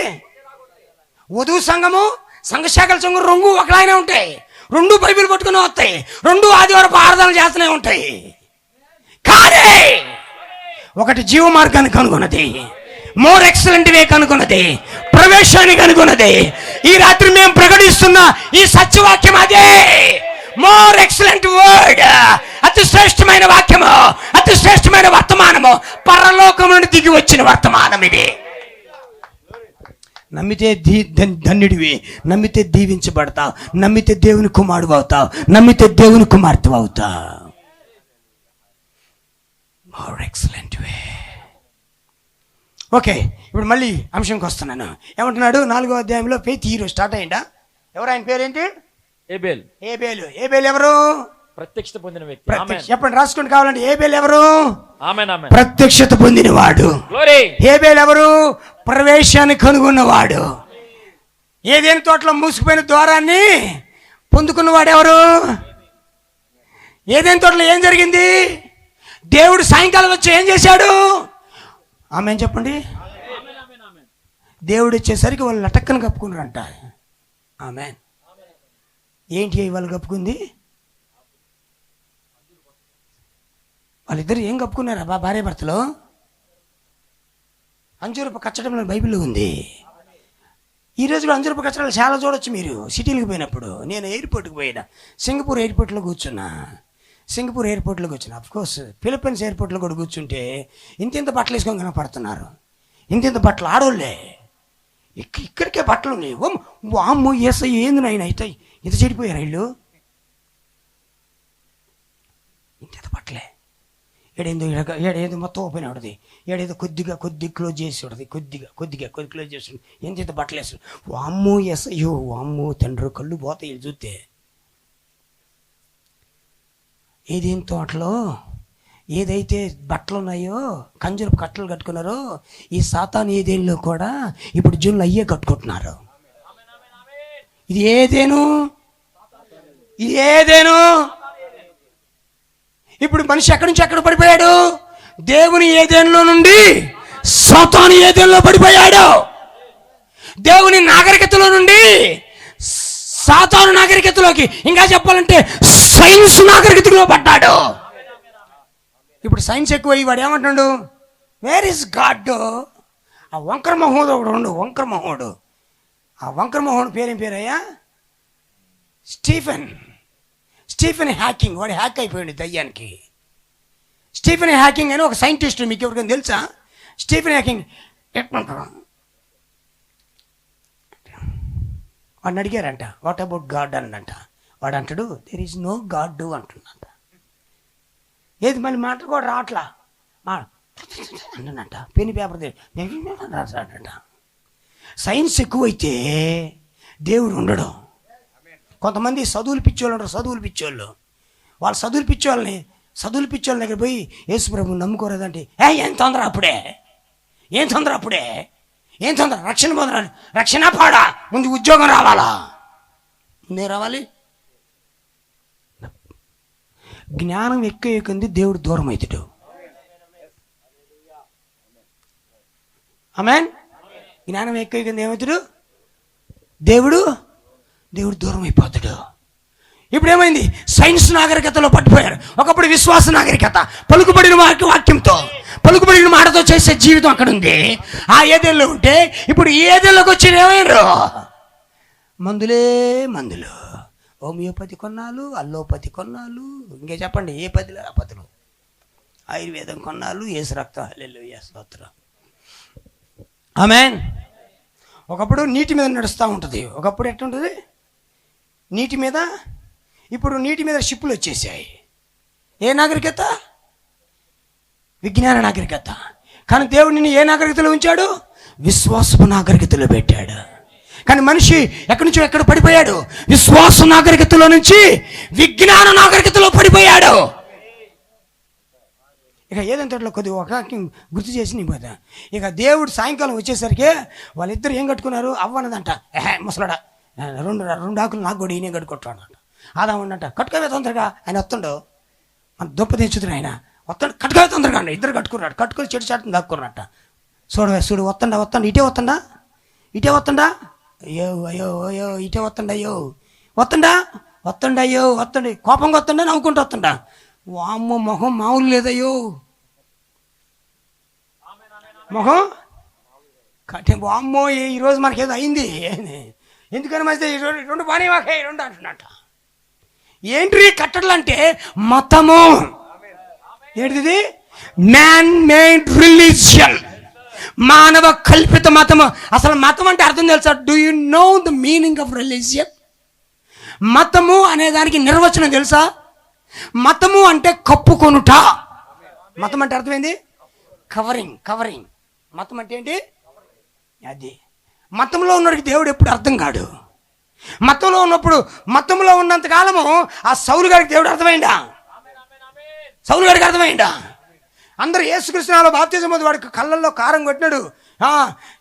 వధువు సంఘము, సంఘశాఖల సంఘం 2 ఒకలానే ఉంటాయి, 2 బైబిల్ పట్టుకుని వస్తాయి, 2 ఆదివారం ఆరాధన చేస్తూనే ఉంటాయి. కానీ ఒకటి జీవ మార్గాన్ని కనుగొన్నది, మోర్ ఎక్సలెంట్ వే కనుగొన్నది, ప్రవేశాన్ని కనుగొన్నది. ఈ రాత్రి మేము ప్రకటిస్తున్న ఈ సత్యవాక్యం అదే. మోర్ ఎక్సలెంట్ వర్డ్, అతి శ్రేష్టమైన వాక్యము, అతి శ్రేష్టమైన వర్తమానము, పరలోకం నుండి దిగి వచ్చిన వర్తమానం ఇది. నమ్మితే ధన్యుడివి, నమ్మితే దీవించబడతావు, నమ్మితే దేవుని కుమారుడు అవుతావు, నమ్మితే దేవుని కుమార్తె అవుతావు. మోర్ ఎక్సలెంట్ వే. ఓకే, ఇప్పుడు మళ్ళీ అంశంకి వస్తున్నాను. ఏమంటున్నాడు? 4వ అధ్యాయంలో ఫెయిత్ హీరో స్టార్ట్ అయ్యిందా? ఎవరు ఆయన పేరేంటి? ఏబేలు. ఏబేలు ఎవరు? ప్రత్యక్షత పొందిన వ్యక్తి. చెప్పండి, రాసుకోండి కావాలంటే. ఏబేలు ఎవరు? ఆమేన్. ప్రత్యక్షత పొందినవాడు. ఏబేలు ఎవరు? ప్రవేశాన్ని కనుగొన్నవాడు. ఏదైనా తోటలో మూసుకుపోయిన ద్వారాన్ని పొందుకున్నవాడు ఎవరు? ఏదైనా తోటలో ఏం జరిగింది? దేవుడు సాయంకాలం వచ్చి ఏం చేశాడు? ఆమేన్ చెప్పండి. దేవుడు వచ్చేసరికి వాళ్ళు లటక్కన కప్పుకున్నారంట. ఆమేన్. ఏంటి వాళ్ళు కప్పుకుంది? వాళ్ళిద్దరు ఏం కప్పుకున్నారా భార్య భర్తలో? అంజూరపు కచ్చడంలో బైబిల్లో ఉంది. ఈ రోజు కూడా అంజూరపు కచ్చడాలు చాలా చూడొచ్చు మీరు సిటీలకు పోయినప్పుడు. నేను ఎయిర్పోర్ట్కి పోయినా, సింగపూర్ ఎయిర్పోర్ట్లో కూర్చున్నా. అఫ్కోర్స్ ఫిలిప్పీన్స్ ఎయిర్పోర్ట్లో కూడా కూర్చుంటే ఇంత బట్టలు వేసుకొని కనపడుతున్నారు. ఇంత బట్టలు ఆడోళ్ళే, ఇక్కడికే బట్టలు ఉన్నాయి. అమ్మో ఏసై ఏంది నాయన అయితే ఇంత చెడిపోయారు వీళ్ళు. ఇంత బట్టలే, ఏడేదో మొత్తం ఓపెన్ అవుతుంది, ఏడేదో కొద్దిగా క్లోజ్ చేసి ఉంటుంది, కొద్దిగా క్లోజ్ చేసి ఎంత బట్టలు వేసి. అమ్మో ఏసయ్యో, అమ్మో తండ్రి, కళ్ళు పోతాయి వీళ్ళు చూస్తే. ఏదేం తోటలో ఏదైతే బట్టలు ఉన్నాయో కంజరపు కట్టలు కట్టుకున్నారో ఈ సాతాను ఏదేనులో కూడా ఇప్పుడు జనులు అయ్యే కట్టుకుంటున్నారు. ఇది ఏదేను ఇప్పుడు మనిషి ఎక్కడి నుంచి ఎక్కడ పడిపోయాడు? దేవుని ఏదేనులో నుండి సాతాను ఏదేనులో పడిపోయాడు. దేవుని నాగరికతలో నుండి సాతాను నాగరికతలోకి, ఇంకా చెప్పాలంటే సైన్స్ నాగరికతలో పడ్డాడు. ఇప్పుడు సైన్స్ ఎక్కువ వాడు ఏమంటున్నాడు? Where is God? ఆ వంకర మహోడు ఒకడు ఉండు, వంకర మహోడు. ఆ వంకర మహోడు పేరేం పేరయ్యా? Stephen Hawking. వాడు హ్యాక్ అయిపోయాడు దయ్యానికి. స్టీఫెన్ హ్యాకింగ్ అని ఒక సైంటిస్ట్, మీకు ఎవరికైనా తెలుసా? స్టీఫెన్ హ్యాకింగ్ ఎట్లుంటాడు? వాడిని అడిగారంట, వాట్ అబౌట్ గాడ్ అన్నంట. వాడు అంటాడు, దెర్ ఈజ్ నో గాడ్ అంటున్నాడు. ఏది మళ్ళీ మాటలు కూడా రావట్లా అంటున్నట్ట. పెన్ పేపర్ రాసాడట. సైన్స్ ఎక్కువైతే దేవుడు ఉండడం. కొంతమంది చదువులు పిచ్చోళ్ళు ఉంటారు, చదువులు పిచ్చోళ్ళని దగ్గర పోయి యేసు ప్రభువుని నమ్ముకోలేదంటే, ఏం తొందర అప్పుడే, రక్షణ పొందరాలి, రక్షణ పాడా, ముందు ఉద్యోగం రావాలా, ముందే రావాలి. జ్ఞానం ఎక్కువ దేవుడు దూరం అవుతాడు. ఆమేన్. జ్ఞానం ఎక్కువ ఏమవుతాడు? దేవుడు దూరం అయిపోతాడు. ఇప్పుడు ఏమైంది? సైన్స్ నాగరికతలో పట్టిపోయారు. ఒకప్పుడు విశ్వాస నాగరికత, పలుకుబడిన వాక్యంతో, పలుకుబడిన మాటతో చేసే జీవితం అక్కడ ఉంది. ఆ ఏదేళ్ళలో ఉంటే ఇప్పుడు ఈ ఏదేళ్ళలోకి వచ్చి ఏమైనారు? మందులు, హోమియోపతి కొన్నాళ్ళు, అల్లోపతి కొన్నాళ్ళు, ఇంకే చెప్పండి ఏ పదిలో ఆ పదులు, ఆయుర్వేదం కొన్నాళ్ళు, ఏసు రక్తం, హల్లెలూయా, స్తోత్రం, ఆమేన్. ఒకప్పుడు నీటి మీద నడుస్తూ ఉంటుంది. ఒకప్పుడు ఎట్లుంటుంది? నీటి మీద. ఇప్పుడు నీటి మీద షిప్పులు వచ్చేసాయి. ఏ నాగరికత? విజ్ఞాన నాగరికత. కానీ దేవుడు నిన్ను ఏ నాగరికతలో ఉంచాడు? విశ్వాసపు నాగరికతలో పెట్టాడు. కానీ మనిషి ఎక్కడి నుంచో ఎక్కడ పడిపోయాడు? విశ్వాస నాగరికతలో నుంచి విజ్ఞాన నాగరికతలో పడిపోయాడు. ఇక ఏదంటే కొద్దిగా ఒక గుర్తు చేసి నీ పోతా. ఇక దేవుడు సాయంకాలం వచ్చేసరికి వాళ్ళిద్దరు ఏం కట్టుకున్నారు? అవ్వనదంట, ముసలాడా రెండు ఆకులు నాకు కూడా ఈయనే కట్టుకుంటాడంట. ఆదా ఉండంట, కట్టుకోవే తొందరగా. ఆయన వస్తుండో మన దుప్ప తెచ్చుతున్నా, ఆయన వస్తాడు, కట్టుకోవే తొందరగా అండి. ఇద్దరు కట్టుకున్నాడు. కట్టుకొని చెట్టు చాటుని దాక్కున్నట్ట. చూడు వస్తుండా, ఇటే వస్తుండా, అయ్యో ఇటే వస్తుండయ్యో, కోపంగా వస్తుండా, నవ్వుకుంటూ వస్తుండా. వామ్మ మొహం మామూలు లేదయ్యో, మొహం కట్టే. వామ్మో ఈరోజు మనకేదో అయింది, ఎందుకని మంచిది రెండు బాగానే వాకే రెండు అంటున్నట్ట. ఏంటి కట్టడలు అంటే? మతము. ఏంటిది? మ్యాన్ మేడ్ రిలీజియన్, మానవ కల్పిత మతము. అసలు మతం అంటే అర్థం తెలుసా? Do you know the meaning of religion? మతము అనే దానికి నిర్వచనం తెలుసా? మతము అంటే కప్పుకొనుట. మతం అంటే అర్థమైంది? కవరింగ్. మతం అంటే ఏంటి? అది. మతంలో ఉన్నవాడికి దేవుడు ఎప్పుడు అర్థం కాడు. మతంలో ఉన్నంత కాలము ఆ సౌలు గారికి దేవుడు అర్థమైందా? అందరూ యేసుక్రీస్తునాలో బాప్తిజం పొంది వాడికి కళ్ళల్లో కారం కొట్టినాడు.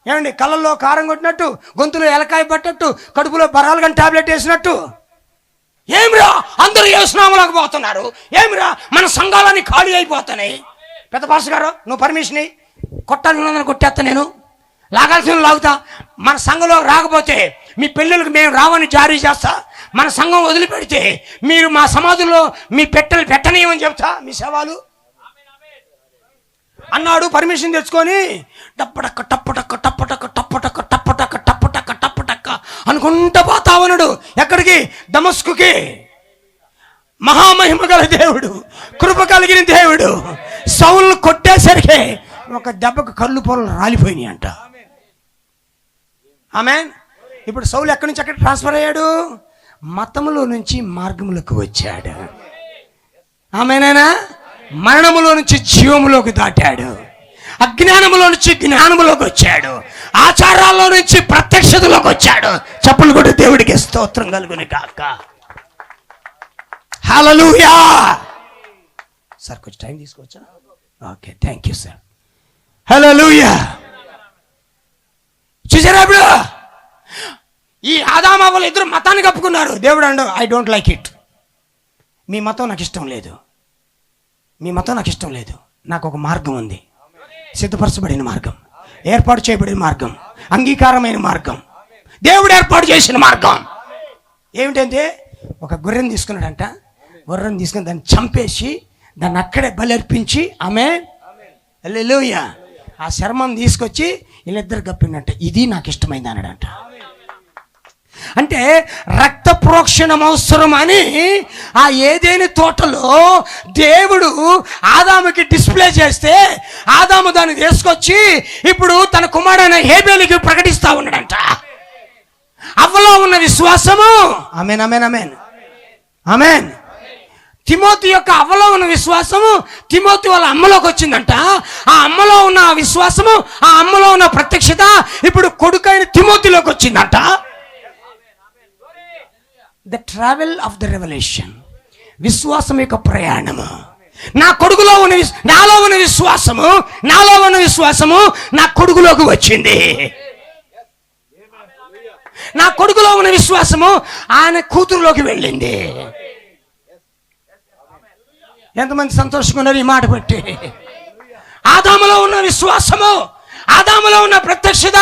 ఏమండి, కళ్ళల్లో కారం కొట్టినట్టు, గొంతులో ఎలకాయ పట్టట్టు, కడుపులో బరాలు కానీ టాబ్లెట్ వేసినట్టు. ఏమిరా అందరూ యేసునామలోకి పోతున్నారు, ఏమిరా మన సంఘాలన్నీ ఖాళీ అయిపోతున్నాయి. పెద్ద పాస్టర్ గారు, నువ్వు పర్మిషన్ కొట్టాలని కొట్టేస్తా, నేను లాగాల్సిన లాగుతా. మన సంఘంలో రాకపోతే మీ పెళ్ళిళ్ళకి మేము రావని జారీ చేస్తా. మన సంఘం వదిలిపెడితే మీరు మా సమాధుల్లో మీ పెట్టెలు పెట్టనీయమని చెప్తా, మీ శవాలు అన్నాడు. పర్మిషన్ తెచ్చుకొని టప్పటక్క అనుకుంటా పోతా ఉన్నాడు. ఎక్కడికి? దమస్కుకి. మహామహిమ గల దేవుడు, కృప కలిగిన దేవుడు సౌలును కొట్టేసరికి ఒక దెబ్బకు కళ్ళు పొరలు రాలిపోయినాయి అంట. ఆమేన్. ఇప్పుడు సౌలు ఎక్కడి నుంచి ఎక్కడ ట్రాన్స్ఫర్ అయ్యాడు? మతములో నుంచి మార్గములకు వచ్చాడు. ఆమేనేనా? మరణములో నుంచి జీవములోకి దాటాడు. అజ్ఞానములో నుంచి జ్ఞానములోకి వచ్చాడు. ఆచారాల్లో నుంచి ప్రత్యక్షతలోకి వచ్చాడు. చప్పులు కూడా దేవుడికి స్తోత్రం కలుగును కాక. హల్లెలూయా. సార్ కొంచెం టైం తీసుకోవచ్చా? Okay, thank you sir. Hallelujah. చూసారా ఇప్పుడు ఈ ఆదాము అవ్వలు ఇద్దరు మతాన్ని కప్పుకున్నారు. దేవుడు and I don't like it. మీ మతం నాకు ఇష్టం లేదు, మీ మతం నాకు ఇష్టం లేదు. నాకు ఒక మార్గం ఉంది, సిద్ధపరచబడిన మార్గం, ఏర్పాటు చేయబడిన మార్గం, అంగీకారమైన మార్గం, దేవుడు ఏర్పాటు చేసిన మార్గం. ఏమిటంటే ఒక గొర్రెను తీసుకున్నాడంట. గొర్రెను తీసుకుని దాన్ని చంపేసి దాన్ని అక్కడే బలర్పించి ఆమేన్ హల్లెలూయా ఆ చర్మం తీసుకొచ్చి వీళ్ళిద్దరు గప్పిండంట. ఇది నాకు ఇష్టమైంది అన్నాడంట. అంటే రక్త ప్రోక్షణం అవసరం అని ఆ ఏదేని తోటలో దేవుడు ఆదాముకి డిస్ప్లే చేస్తే ఆదాము దాన్ని తీసుకొచ్చి ఇప్పుడు తన కుమారుడైన హేబేలుకి ప్రకటిస్తా ఉన్నాడంట. అవ్వలో ఉన్న విశ్వాసము ఆమేన్ ఆమేన్ ఆమేన్ ఆమేన్. తిమోతి యొక్క అవ్వలో ఉన్న విశ్వాసము తిమోతి వాళ్ళ అమ్మలోకి వచ్చిందంట. ఆ అమ్మలో ఉన్న విశ్వాసము, ఆ అమ్మలో ఉన్న ప్రత్యక్షత ఇప్పుడు కొడుకైన తిమోతిలోకి వచ్చిందంట. The travel of the revolution, విశ్వాసం యొక్క ప్రయాణము. నా కొడుకులో ఉన్న నాలో ఉన్న విశ్వాసము, నాలో ఉన్న విశ్వాసము నా కొడుకులోకి వచ్చింది. నా కొడుకులో ఉన్న విశ్వాసము ఆయన కూతురులోకి వెళ్ళింది. ఎంతమంది సంతోషంగా ఉన్నారు ఈ మాట బట్టి? ఆదాములో ఉన్న విశ్వాసము, ఆదాములో ఉన్న ప్రత్యక్షత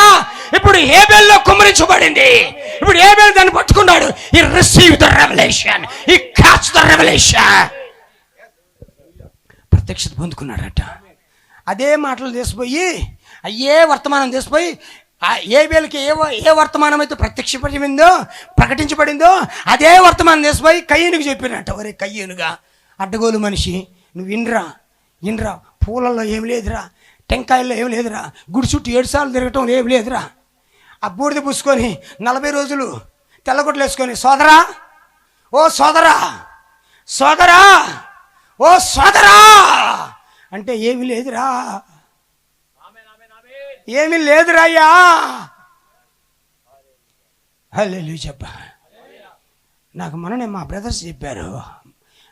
ఇప్పుడు హేబేల్లో కుమ్మరించబడింది. ఇప్పుడు హేబేల్ దాన్ని పట్టుకున్నాడు. ఈ రిసీవ్ ద రెవల్యూషన్, ఈ క్యాచ్ ద రెవల్యూషన్. ప్రత్యక్షత పొందుకున్నాడట. అదే మాటలు తీసిపోయి, అయ్యే వర్తమానం తీసిపోయి హేబేలుకి ఏ వర్తమానం అయితే ప్రకటించబడిందో అదే వర్తమానం తీసిపోయి కయ్యూనుకి చెప్పినట్ట. ఒరే కయ్యూనుగా, అడ్డగోలు మనిషి, నువ్వు ఇన్రా, పూలల్లో ఏం లేదురా, టెంకాయల్లో ఏం లేదురా, గుడి చుట్టూ 7 సార్లు తిరగటం ఏం లేదురా, ఆ బూడిద పూసుకొని 40 రోజులు తెల్లగొడ్లు వేసుకొని సోదరా, ఓ సోదరా, సోదరా, ఓ సోదరా అంటే ఏమి లేదురా, ఏమి లేదురా అయ్యా. హల్లెలూయా చెప్ప. నాకు మొన్ననే మా బ్రదర్స్ చెప్పారు,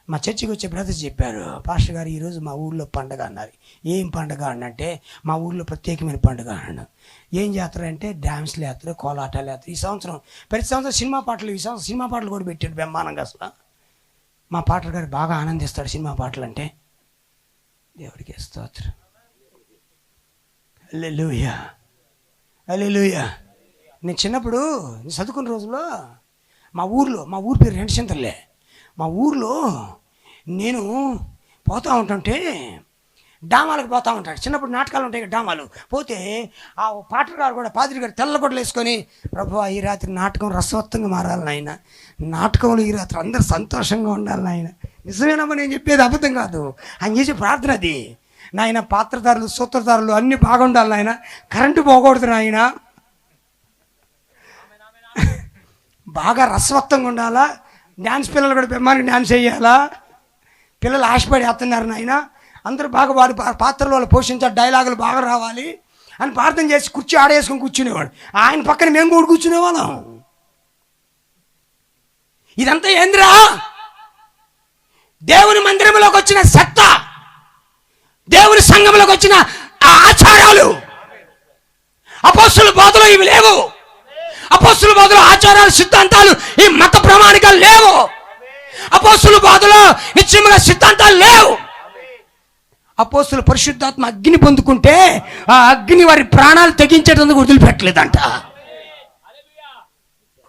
మా చర్చికి వచ్చే బ్రదర్స్ చెప్పారు, పాస్టర్ గారు ఈరోజు మా ఊళ్ళో పండగ అన్నారు. ఏం పండగ అనంటే మా ఊళ్ళో ప్రత్యేకమైన పండుగ అన్నాడు. ఏం జాతర అంటే డ్యాన్స్లు వేస్తారు, కోలాటాలు వేస్తారు. ఈ సంవత్సరం ప్రతి సంవత్సరం సినిమా పాటలు, ఈ సంవత్సరం సినిమా పాటలు కూడా పెట్టాడు బ్రహ్మాండంగా. అసలు మా పాటలు గారు బాగా ఆనందిస్తాడు సినిమా పాటలు అంటే. దేవుడికి స్తోత్రం. హల్లెలూయా హల్లెలూయా. నేను చిన్నప్పుడు చదువుకున్న రోజుల్లో మా ఊరి పేరు రెండుచింతలే. మా ఊర్లో నేను పోతూ ఉంటుంటే డామాలకు పోతూ ఉంటాడు. చిన్నప్పుడు నాటకాలు ఉంటాయి కదా డామాలు. పోతే ఆ పాటలు గారు కూడా పాదిరి గారు తెల్లగొడ్డలు వేసుకొని, ప్రభువా ఈ రాత్రి నాటకం రసవత్తంగా మారాలి నాయన, నాటకంలో ఈ రాత్రి అందరూ సంతోషంగా ఉండాలి నాయన. నిజమేనమ్మా, నేను చెప్పేది అబద్ధం కాదు. ఆయన చేసే ప్రార్థన అది. నాయన పాత్రధారులు సూత్రధారులు అన్నీ బాగుండాలి నాయన, కరెంటు పోకూడదు నాయన, బాగా రసవత్తంగా ఉండాలా, డ్యాన్స్ పిల్లలు కూడా బ్రహ్మానికి డ్యాన్స్ వేయాలా, పిల్లలు ఆశపడి వేస్తున్నారు నాయన, అందరూ బాగా వాడి పాత్రలో వాళ్ళు పోషించాలి, డైలాగులు బాగా రావాలి అని ప్రార్థన చేసి కుర్చీ ఆడేసుకొని కూర్చునేవాడు. ఆయన పక్కన మేము కూడా కూర్చునేవాళ్ళం. ఇదంతా ఏందిరా? దేవుని మందిరంలోకి వచ్చిన సత్తా, దేవుని సంఘంలోకి వచ్చిన ఆ ఆచారాలు. అపోస్తుల బోధలో ఇవి లేవు. అపోస్తుల బోధలో ఆచారాలు, సిద్ధాంతాలు, ఈ మత ప్రామాణికాలు లేవు. అపోస్తుల బోధలో నిశ్చయముగా సిద్ధాంతాలు లేవు. అపోస్తుల పరిశుద్ధాత్మ అగ్ని పొందుకుంటే ఆ అగ్ని వారి ప్రాణాలు తెగించేటందుకు వదిలిపెట్టలేదంట.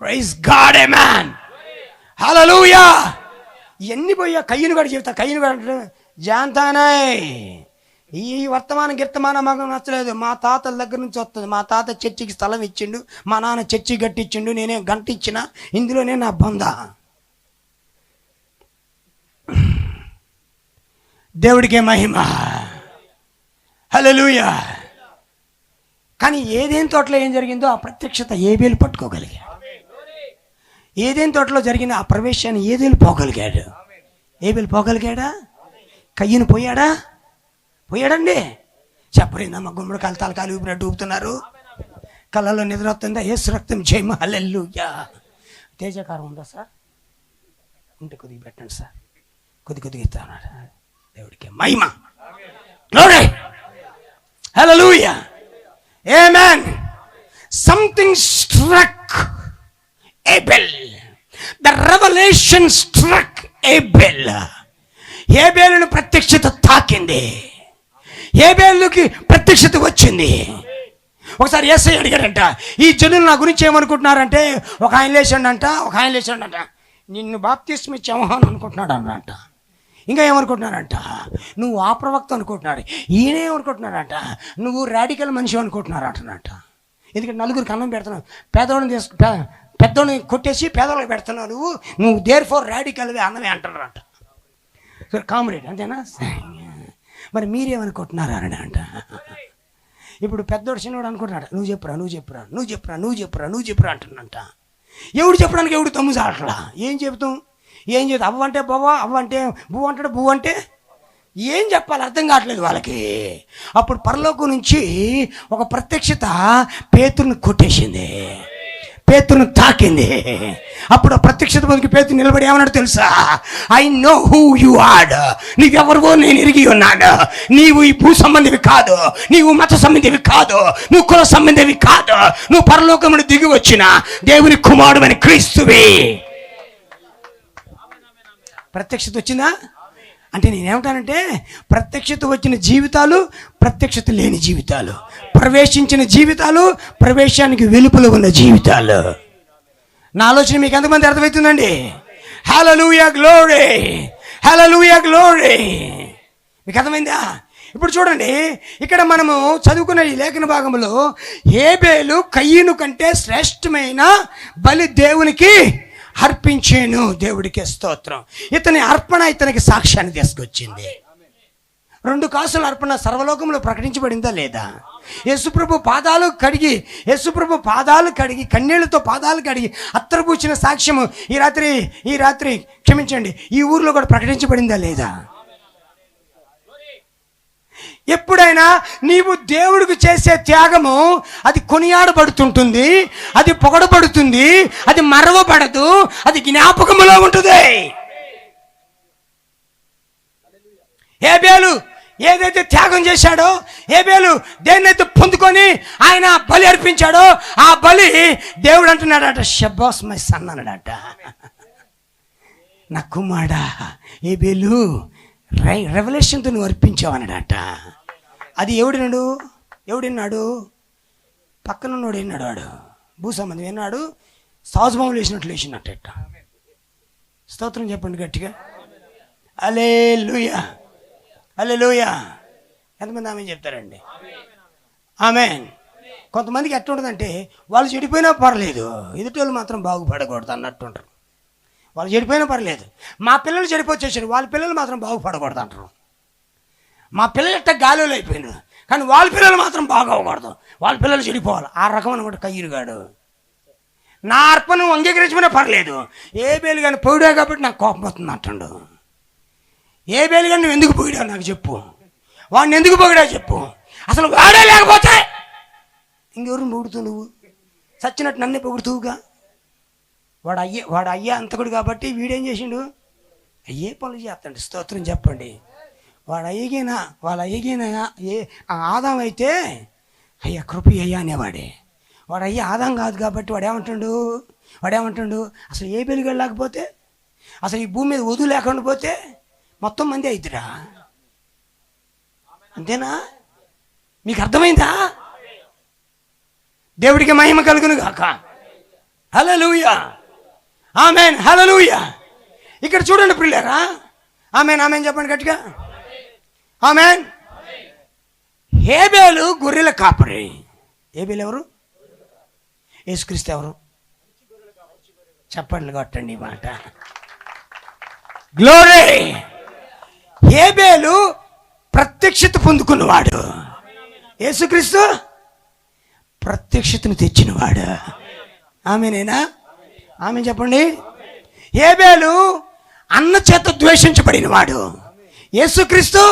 ప్రైజ్ గాడ్, ఆమేన్, హల్లెలూయా. ఇవన్నీ పోయా కయ్యను కూడా చెబుతా. కయ్యను కూడా జాంతానాయ్, ఈ వర్తమానం గిర్తమానం మాకు నచ్చలేదు. మా తాతల దగ్గర నుంచి వస్తుంది. మా తాత చర్చికి స్థలం ఇచ్చిండు, మా నాన్న చర్చి గట్టిచ్చిండు, నేనేం గంట ఇచ్చిన, ఇందులోనే నా బొంద. దేవుడికే మహిమ, హల్లెలూయా. కానీ ఏదేని తోటలో ఏం జరిగిందో ఆ ప్రత్యక్షత ఏబేలు పట్టుకోగలిగాడు. ఏదేని తోటలో జరిగిన ఆ ప్రవేశాన్ని ఏదేలు పోగలిగాడు. ఏబేలు పోగలిగాడా? కయ్యను పోయాడండి. చెప్పరేందమ్మా, గుమ్మడికాయలు తలకాయలు ఊపినట్టు ఊపుతున్నారు, కళ్ళలో నిద్ర వస్తుందా? యేసు రక్తం జయమ, హల్లెలూయా. తేజకారం ఉందా సార్? ఉంటే కొద్దిగా పెట్టండి సార్, కొద్దిగా ఇస్తా ఉన్నాడు. దేవుడికి మహిమ. Glory. Hallelujah. Amen. Something struck Abel. The revolution struck Abel. ఏబేలును ప్రత్యక్షత తాకింది. ఏబేలుకి ప్రత్యక్షత వచ్చింది. ఒకసారి యేసయ్య అడిగాడంట, ఈ జనులు నా గురించి ఏమనుకుంటున్నారంటే, ఒక ఆయన లేచాడంట, నిన్ను బాప్తిస్మం ఇచ్చామో అని అనుకుంటున్నాడు అన్నట. ఇంకా ఏమనుకుంటున్నారంట, నువ్వు ఆ ప్రవక్త అనుకుంటున్నాడు. ఈయనేమనుకుంటున్నాడంట, నువ్వు రాడికల్ మనిషి అనుకుంటున్నారంటనట. ఎందుకంటే నలుగురికి అన్నం పెడుతున్నావు, పెద్దోడిని కొట్టేసి పేదవాళ్ళకి పెడుతున్నావు, నువ్వు దేర్ ఫోర్ రాడికల్వే అన్నమే అంటారంట. కామ్రేడ్ అంతేనా? మరి మీరేమనుకుంటున్నారా అని అంట. ఇప్పుడు పెద్దోడు చిన్నోడు అనుకుంటున్నాడు, నువ్వు చెప్పురా అంటున్నంట. ఎవడు చెప్పడానికి ఎవడు తమ్ము చాలట్లా. ఏం చెప్తాం? అవ్వ అంటే బావా, అవ్వ అంటే బువ్వ అంటాడు, బువ్వ అంటే ఏం చెప్పాలి అర్థం కావట్లేదు వాళ్ళకి. అప్పుడు పరలోకం నుంచి ఒక ప్రత్యక్షత పేతురుని కొట్టేసింది, పేతురుని తాకింది. అప్పుడు ఆ ప్రత్యక్షత పొందికి పేతురు నిలబడి ఏమన్నాడు తెలుసా? I know who you are. నీవెవరివో నేను ఎరిగి ఉన్నాను. నీవు ఈ భూ సంబంధివి కాదు, నీవు మత సంబంధివి కాదు, నువ్వు కుల సంబంధివి కాదు, నువ్వు పరలోకమును దిగి వచ్చిన దేవుని కుమారుడు అని క్రీస్తువి. ప్రత్యక్షత వచ్చిందా అంటే నేనేమంటానంటే, ప్రత్యక్షత వచ్చిన జీవితాలు, ప్రత్యక్షత లేని జీవితాలు, ప్రవేశించిన జీవితాలు, ప్రవేశానికి వెలుపల ఉన్న జీవితాలు. నా ఆలోచన మీకు ఎంతమంది అర్థమవుతుందండి? హల్లెలూయా, గ్లోరీ. హల్లెలూయా, గ్లోరీ. మీకు అర్థమైందా? ఇప్పుడు చూడండి, ఇక్కడ మనము చదువుకున్న ఈ లేఖన భాగంలో హేబేలు కయీను కంటే శ్రేష్టమైన బలి దేవునికి అర్పించాను. దేవుడికి స్తోత్రం. ఇతని అర్పణ ఇతనికి సాక్ష్యాన్ని తీసుకొచ్చింది. 2 కాసుల అర్పణ సర్వలోకంలో ప్రకటించబడిందా లేదా? యేసుప్రభు పాదాలు కడిగి కన్నీళ్లతో పాదాలు కడిగి అత్తరుపూచిన సాక్ష్యము ఈ రాత్రి క్షమించండి, ఈ ఊర్లో కూడా ప్రకటించబడిందా లేదా? ఎప్పుడైనా నీవు దేవుడికి చేసే త్యాగము అది కొనియాడబడుతుంటుంది, అది పొగడబడుతుంది, అది మరవబడదు, అది జ్ఞాపకములో ఉంటుంది. హేబేలు ఏదైతే త్యాగం చేశాడో, హేబేలు దేన్నైతే పొందుకొని ఆయన బలి అర్పించాడో, ఆ బలి దేవుడు అంటున్నాడట, షబ్బాస్ మై సన్ అన్నాడట. నా కుమారుడా హేబేలు, రెవల్యూషన్తో నువ్వు అర్పించావు అన్నాడట. అది ఎవడిన్నాడు? పక్కనున్నోడు విన్నాడు. వాడు భూసంబంధం విన్నాడు, సాజుమాములు వేసినట్లు వేసినట్ట. స్తోత్రం చెప్పండి గట్టిగా. హల్లెలూయా, హల్లెలూయా. ఎంతమంది ఆమె చెప్తారండి? ఆమేన్. కొంతమందికి ఎట్లా ఉంటుందంటే, వాళ్ళు చెడిపోయినా పర్లేదు, ఎదుటోళ్ళు మాత్రం బాగుపడకూడదు అన్నట్టుంటారు. వాళ్ళు చెడిపోయినా పర్లేదు, మా పిల్లలు చెడిపోచ్చేసారు, వాళ్ళ పిల్లలు మాత్రం బాగుపడకూడదు అంటారు. మా పిల్లలు ఎట్ట గాలిలో అయిపోయినారు, కానీ వాళ్ళ పిల్లలు మాత్రం బాగోకూడదు, వాళ్ళ పిల్లలు చెడిపోవాలి. ఆ రకం అనమాట కయ్యూరుగాడు. నా అర్పణ అంగీకరించమనే పర్లేదు, హేబేలు కానీ పోయిడా కాబట్టి నాకు కోపం వస్తుంది అంటాడు. హేబేలు కానీ నువ్వు ఎందుకు పోయిడా నాకు చెప్పు, వాడిని ఎందుకు పోయిడా చెప్పు. అసలు వాడే లేకపోతే ఇంకెవరు పొగుడుతూ, నువ్వు సచ్చినట్టు నన్నే పొగుడుతూగా. వాడు అయ్యా అంతకుడు కాబట్టి వీడేం చేసిండు? అయ్యే పనులు చేస్తాడు. స్తోత్రం చెప్పండి. వాళ్ళ అయ్యగినా ఆదాం అయితే అయ్యా కృపి అయ్యా అనేవాడే. వాడు అయ్యా ఆదాం కాదు కాబట్టి వాడేమంటుండు అసలు ఏ వెలుగు లేకపోతే, అసలు ఈ భూమి మీద వధువు లేకుండా పోతే మొత్తం మంది అవుతురా. అంతేనా? మీకు అర్థమైందా? దేవుడికి మహిమ కలుగును గాక. హల్లెలూయా, ఆమేన్, హల్లెలూయా. ఇక్కడ చూడండి పిల్లరా, ఆమేన్, ఆమేన్ చెప్పండి గట్టిగా. ఆమేన్. హేబేలు గొర్రెల కాపరి. హేబేలు ఎవరు? యేసుక్రీస్తు ఎవరు? చెప్పండి కొట్టండి ఈ మాట. గ్లోరీ. హేబేలు ప్రత్యక్షత పొందుకున్నవాడు, యేసుక్రీస్తు ప్రత్యక్షతను తెచ్చినవాడు. ఆమేనేనా? ఆమె చెప్పండి. హేబేలు అన్న చేత ద్వేషించబడినవాడు, యేసుక్రీస్తు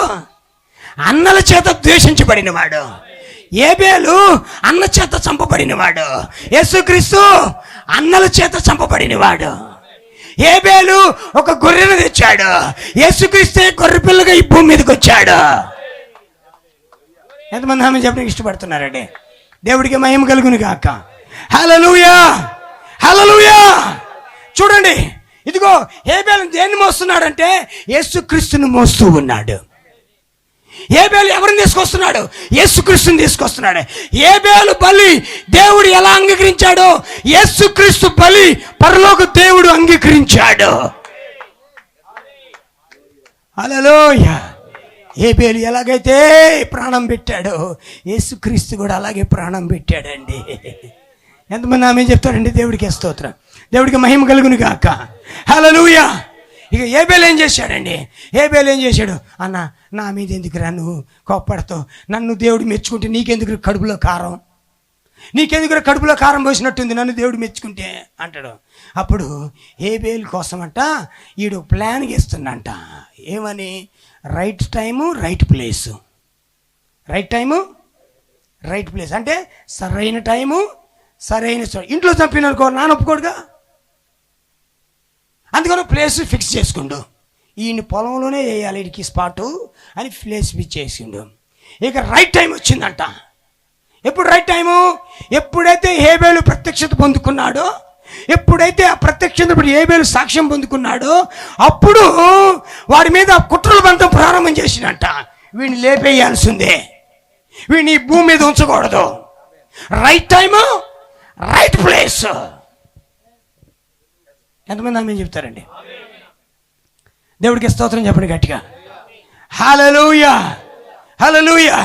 అన్నల చేత ద్వేషించబడినవాడు. హేబేలు అన్న చేత చంపబడినవాడు, యేసుక్రీస్తు అన్నల చేత చంపబడినవాడు. హేబేలు ఒక గొర్రెను తెచ్చాడు. యేసుక్రీస్తే గొర్రె పిల్లగా ఈ భూమి మీదకి వచ్చాడు. ఎంతమంది ఆమె చెప్పడానికి ఇష్టపడుతున్నారండి? దేవుడికి మహిమ కలుగును గాక. హల్లెలూయా, హల్లెలూయా. చూడండి, ఇదిగో హేబేలు దేన్ని మోస్తున్నాడంటే యేసుక్రీస్తుని మోస్తూ ఉన్నాడు. హేబేలు ఎవరిని తీసుకొస్తున్నాడు? యేసుక్రీస్తుని తీసుకొస్తున్నాడు. హేబేలు బలి దేవుడు ఎలా అంగీకరించాడో యేసుక్రీస్తు బలి పరలోక దేవుడు అంగీకరించాడు. హల్లెలూయా. హేబేలు ఎలాగైతే ప్రాణం పెట్టాడో యేసుక్రీస్తు కూడా అలాగే ప్రాణం పెట్టాడండి. ఎంతమంది ఆమె చెప్తారండి? దేవుడికి స్తోత్రం, దేవుడికి మహిమ కలుగును గాక. హల్లెలూయా. ఇక హేబేలు ఏం చేశాడండి? హేబేలు ఏం చేశాడు? అన్న, నా మీద ఎందుకురా నువ్వు కోప్పడతావు? నన్ను దేవుడు మెచ్చుకుంటే నీకెందుకు కడుపులో కారం? నీకెందుకు కడుపులో కారం పోసినట్టుంది నన్ను దేవుడు మెచ్చుకుంటే అంటాడు. అప్పుడు హేబేలు కోసం అంట ఈడు ప్లాన్ చేస్తుందంట. ఏమని? Right time right place. Right time right place అంటే సరైన టైము సరైన ఇంట్లో చంపిననుకో నాన్న ఒప్పుకోడుగా. అందుకని ప్లేస్ ఫిక్స్ చేసుకుండు. ఈయన పొలంలోనే వేయాలి వీడికి స్పాటు అని ప్లేస్ ఫిక్స్ చేసిండు. ఇక రైట్ టైం వచ్చిందంట. ఎప్పుడు రైట్ టైము? ఎప్పుడైతే హేబేలు ప్రత్యక్షత పొందుకున్నాడో, ఎప్పుడైతే ఆ ప్రత్యక్షత హేబేలు సాక్ష్యం పొందుకున్నాడో అప్పుడు వాడి మీద కుట్రల బంధం ప్రారంభం చేసినట్ట. వీడిని లేపేయాల్సిందే, వీడిని ఈ భూమి మీద ఉంచకూడదు. Right time right place. ఎంతమంది ఆమె చెప్తారండి? దేవుడికి స్తోత్రం చెప్పండి గట్టిగా. Hallelujah, hallelujah,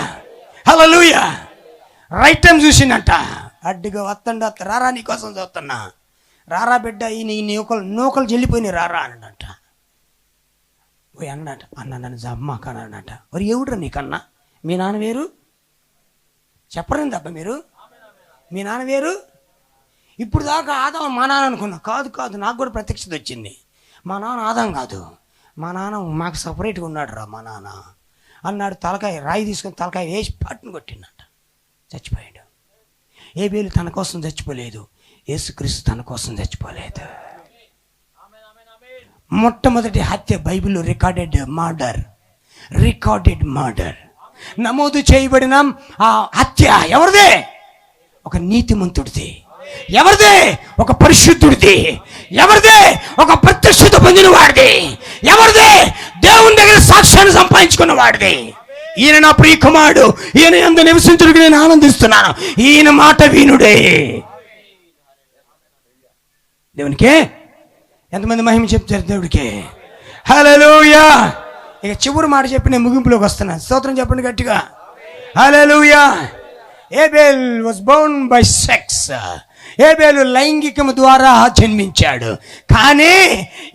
hallelujah. Right time చూసిందంట. అడ్డుగా వత్తండి, రారా నీకోసం చూస్తున్నా, రారా బిడ్డ, ఈ నూకలు చెల్లిపోయినాయి రారా అన్నట. పోయి అన్నట, అన్న నన్ను జమ్మా కన్నట. మరి ఎవడురా నీకన్నా? మీ నాన్న వేరు చెప్పరండి అబ్బా మీరు. మీ నాన్న వేరు. ఇప్పుడు దాకా ఆదాం మా నాన్న అనుకున్నా. కాదు కాదు, నాకు కూడా ప్రత్యక్షత వచ్చింది. మా నాన్న ఆదాం కాదు, మా నాన్న మాకు సపరేట్గా ఉన్నాడు రా మా నాన్న అన్నాడు. తలకాయ రాయి తీసుకొని తలకాయ వేసి పట్టును కొట్టిందట, చచ్చిపోయాడు. హేబేలు తన కోసం చచ్చిపోలేదు, యేసుక్రీస్తు తన కోసం చచ్చిపోలేదు. మొట్టమొదటి హత్య బైబిల్లో రికార్డెడ్ మర్డర్ నమోదు చేయబడిన ఆ హత్య ఎవరిదే? ఒక నీతిమంతుడిది. ఎవరిదే? ఒక పరిశుద్ధుడిది. ఎవరిదే? ఒక ప్రత్యక్షత పొందిన వాడిది. ఎవరిదే? దేవుని దగ్గర సాక్ష్యాన్ని సంపాదించుకున్న వాడిది. ఈయన నా ప్రియ కుమారుడు, ఈయన యందు నివసించుటకు నేను ఆనందిస్తున్నాను, ఈయన మాట వినుడే. దేవునికే ఎంతమంది మహిమ చెప్తారు? దేవుడికే. హల్లెలూయా. ఇక చివరి మాట చెప్పి నేను ముగింపులోకి వస్తున్నాను. స్తోత్రం చెప్పండి గట్టిగా. Hallelujah. Abel was born by sex. హేబేలు లైంగికము ద్వారా జన్మించాడు, కానీ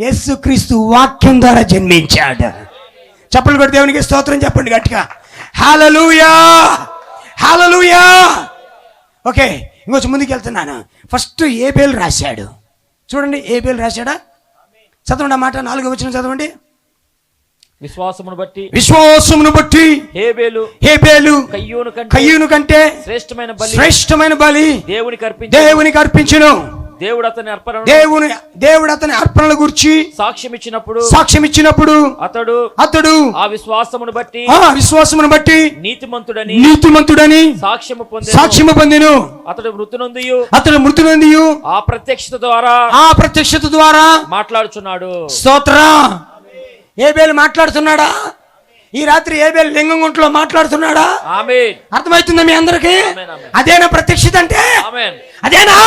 యేసుక్రీస్తు వాక్యం ద్వారా జన్మించాడు. చప్పట్లు కొట్టి దేవునికి స్తోత్రం చెప్పండి గట్టిగా. హల్లెలూయా, హల్లెలూయా. ఓకే, ఇంకొంచెం ముందుకు వెళ్తున్నాను. ఫస్ట్ హేబేలు రాశాడు. చూడండి, హేబేలు రాశాడా? చదవండి ఆ మాట, 4వ వచనం చదవండి. విశ్వాసమును బట్టి హేబేలు కయ్యూను కంటే శ్రేష్టమైన బలి దేవునికి అర్పించును. దేవుడు అతని అర్పణల గురించి సాక్ష్యం ఇచ్చినప్పుడు అతడు ఆ విశ్వాసమును బట్టి నీతిమంతుడని సాక్ష్యము పొందెను. అతడు మృతునందియు ఆ ప్రత్యక్షత ద్వారా మాట్లాడుచున్నాడు. స్తోత్రం. హేబేలు మాట్లాడుతున్నాడా? ఈ రాత్రి హేబేలు లింగంగుంట్లో మాట్లాడుతున్నాడా? ఆమేన్. అర్థమవుతుందా మీ అందరికి? అదేనా ప్రత్యక్షత అంటే? అదేనా?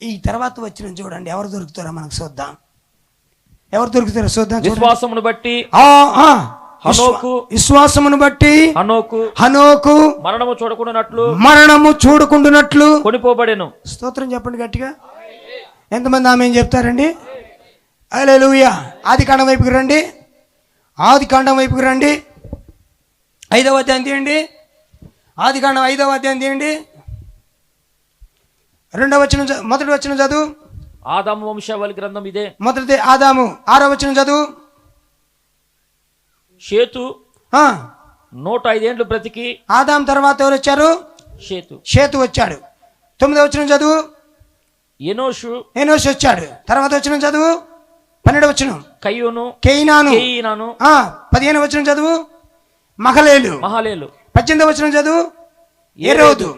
ఈ తర్వాత వచ్చిన చూడండి, ఎవరు దొరుకుతారో మనకు చూద్దాం. ఎవరు దొరుకుతారో చూద్దాం. విశ్వాసమును బట్టి హనోకు మరణము చూడకుండానట్లు కొనిపోబడెను. స్తోత్రం చెప్పండి గట్టిగా. ఎంతమంది ఆమె చెప్తారండి? హల్లెలూయా. ఆదికాండం వైపుకి రండి. 5వ అధ్యాయం తీయండి. ఆదికాండం 5వ అధ్యాయం తీయండి. 2వ వచనం, మొదటి వచనం చదువు. ఆదాము వంశావళి గ్రంథం ఇదే. మొదటిది ఆదాము. 6వ వచనం చదువు. షేతు 105 ఏండ్లు బ్రతికి. ఆదాం తర్వాత ఎవరు వచ్చారు? షేతు వచ్చాడు. 9వ వచనం చదువు. ఎనోషు వచ్చాడు. తర్వాత వచ్చిన చదువు 12వ వచనం. కయ్యూను కేయినాను. 15వ వచనం చదువు మహలేలు. 18వ వచనం చదువు ఏరోదు.